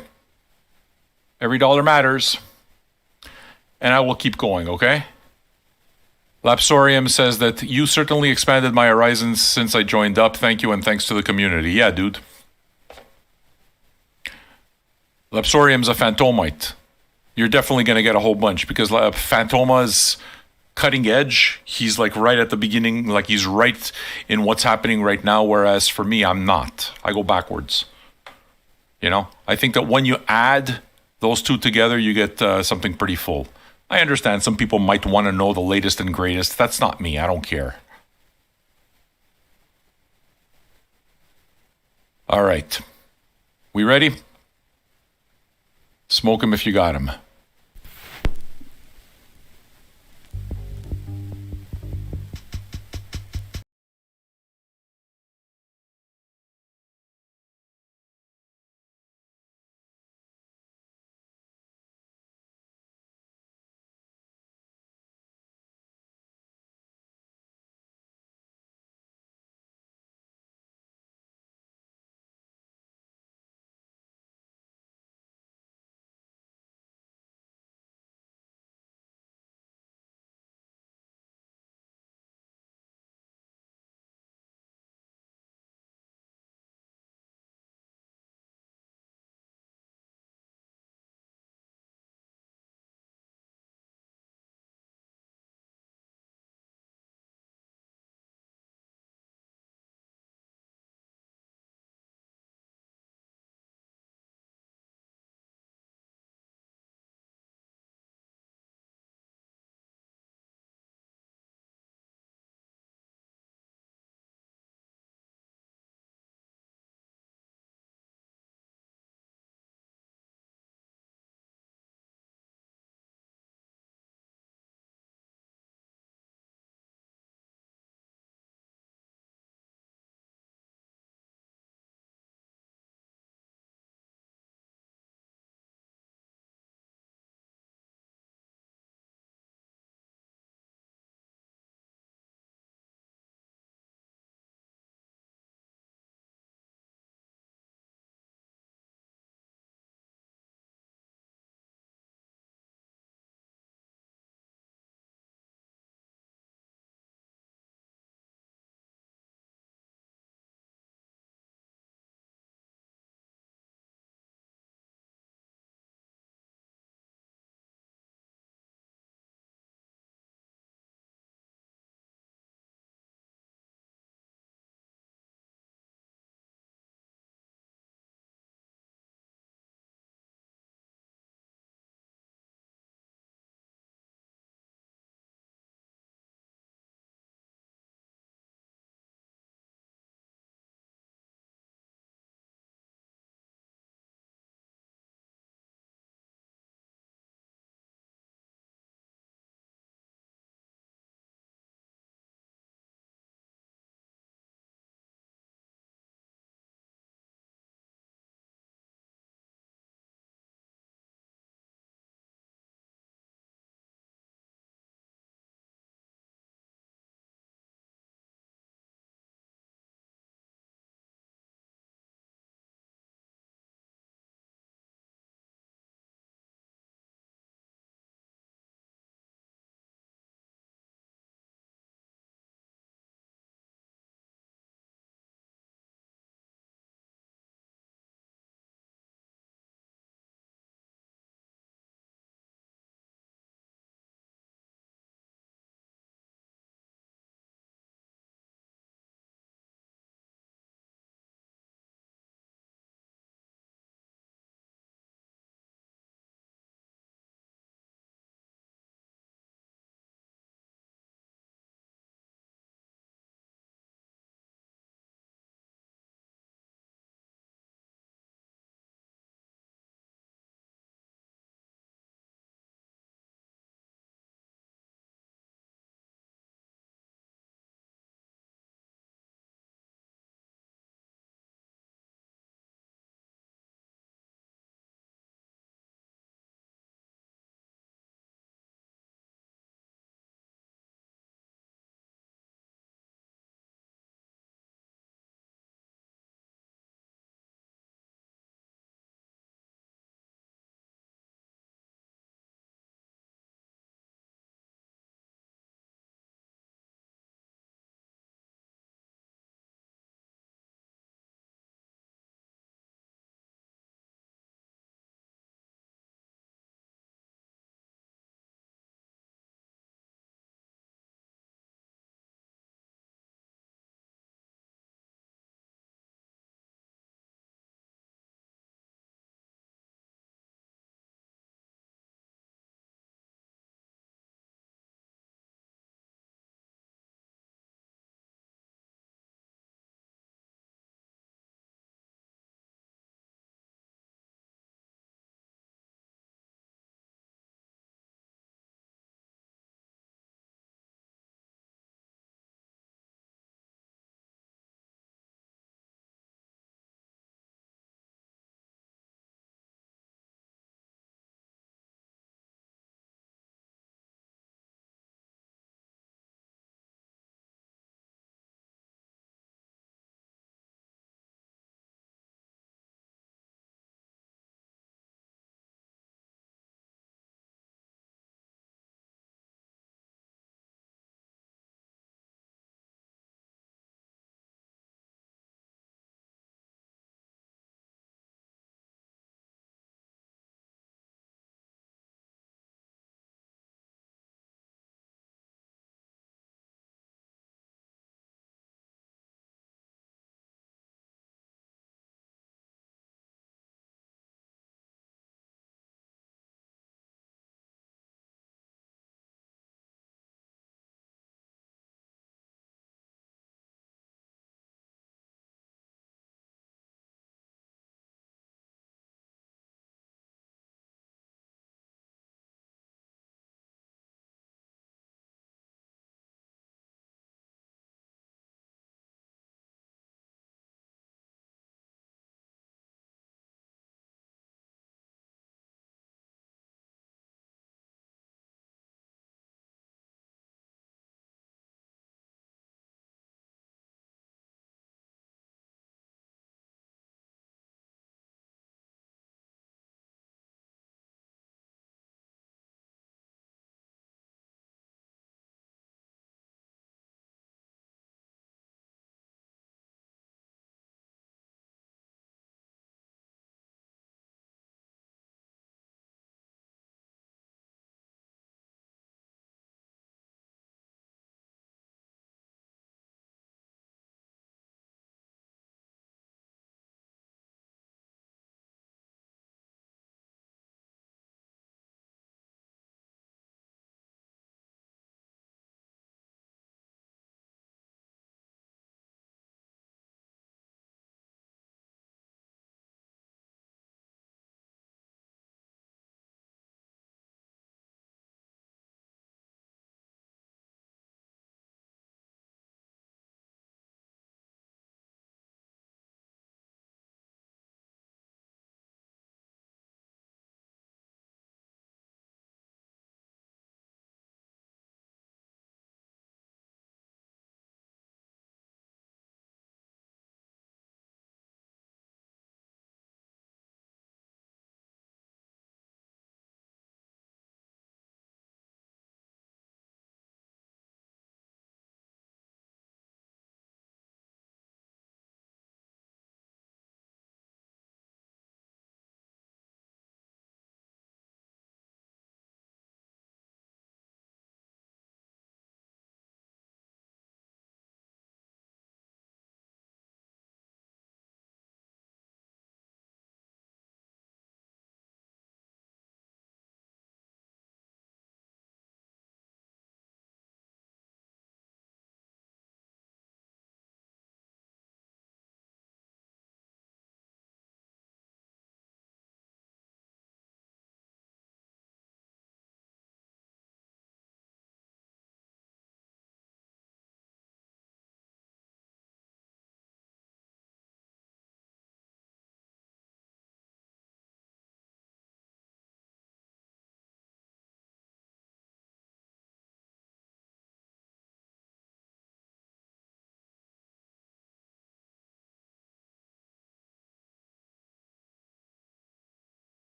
Every dollar matters. And I will keep going, okay? Lapsorium says that you certainly expanded my horizons since I joined up. Thank you, and thanks to the community. Yeah, dude. Lapsorium's a Phantomite. You're definitely going to get a whole bunch because Phantoma's cutting edge. He's like right at the beginning, like he's right in what's happening right now, whereas for me, I'm not. I go backwards. You know? I think that when you add those two together, you get something pretty full. I understand some people might want to know the latest and greatest. That's not me. I don't care. All right. We ready? Smoke 'em if you got 'em.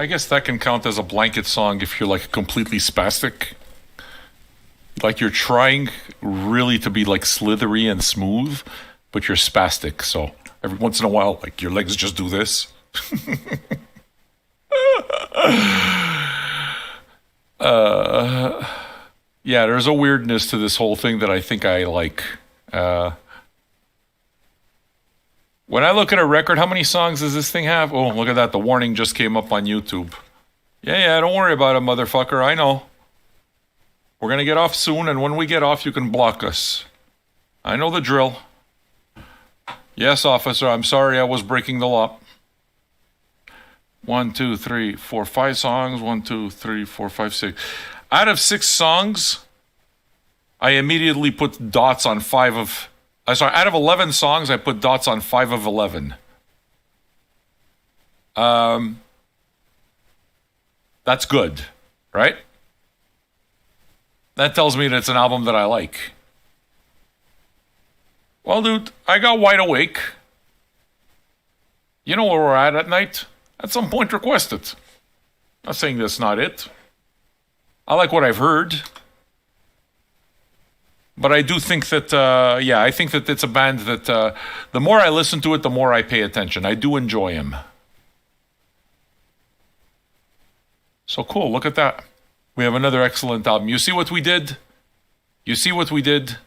I guess that can count as a blanket song if you're like completely spastic. Like you're trying really to be like slithery and smooth, but you're spastic. So every once in a while, like your legs just do this. Yeah, there's a weirdness to this whole thing that I think I like. When I look at a record, how many songs does this thing have? Oh, look at that. The warning just came up on YouTube. Yeah, don't worry about it, motherfucker. I know. We're going to get off soon, and when we get off, you can block us. I know the drill. Yes, officer, I'm sorry I was breaking the law. 1, 2, 3, 4, 5 songs. 1, 2, 3, 4, 5, 6. Out of 6 songs, I immediately put dots on 5 of... Sorry, out of 11 songs, I put dots on 5 of 11. That's good, right? That tells me that it's an album that I like. Well, dude, I got wide awake. You know where we're at night? At some point, request it. Not saying that's not it. I like what I've heard. But I do think that, I think that it's a band that the more I listen to it, the more I pay attention. I do enjoy him. So cool, look at that. We have another excellent album. You see what we did? You see what we did?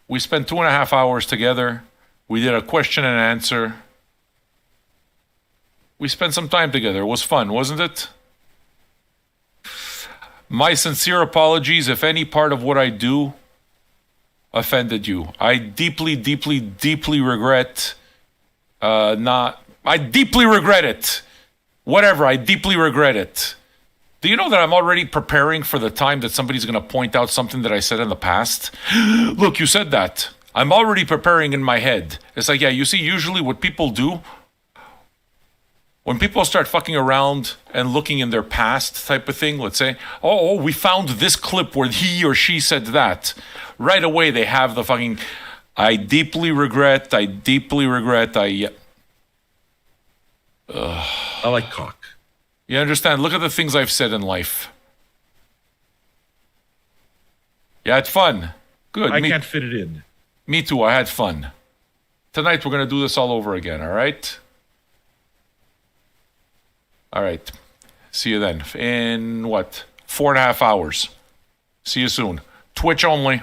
We spent 2.5 hours together. We did a question and answer. We spent some time together. It was fun, wasn't it? My sincere apologies if any part of what I do offended you. I deeply, deeply, deeply regret I deeply regret it. Whatever, I deeply regret it. Do you know that I'm already preparing for the time that somebody's going to point out something that I said in the past? Look, you said that. I'm already preparing in my head. It's like, yeah, you see, usually what people do, when people start fucking around and looking in their past type of thing, let's say, oh, we found this clip where he or she said that. Right away, they have the fucking, I deeply regret. I like cock. You understand? Look at the things I've said in life. Yeah, it's fun. Good. I can't fit it in. Me too. I had fun. Tonight, we're going to do this all over again, all right? All right. See you then. In what? 4.5 hours. See you soon. Twitch only.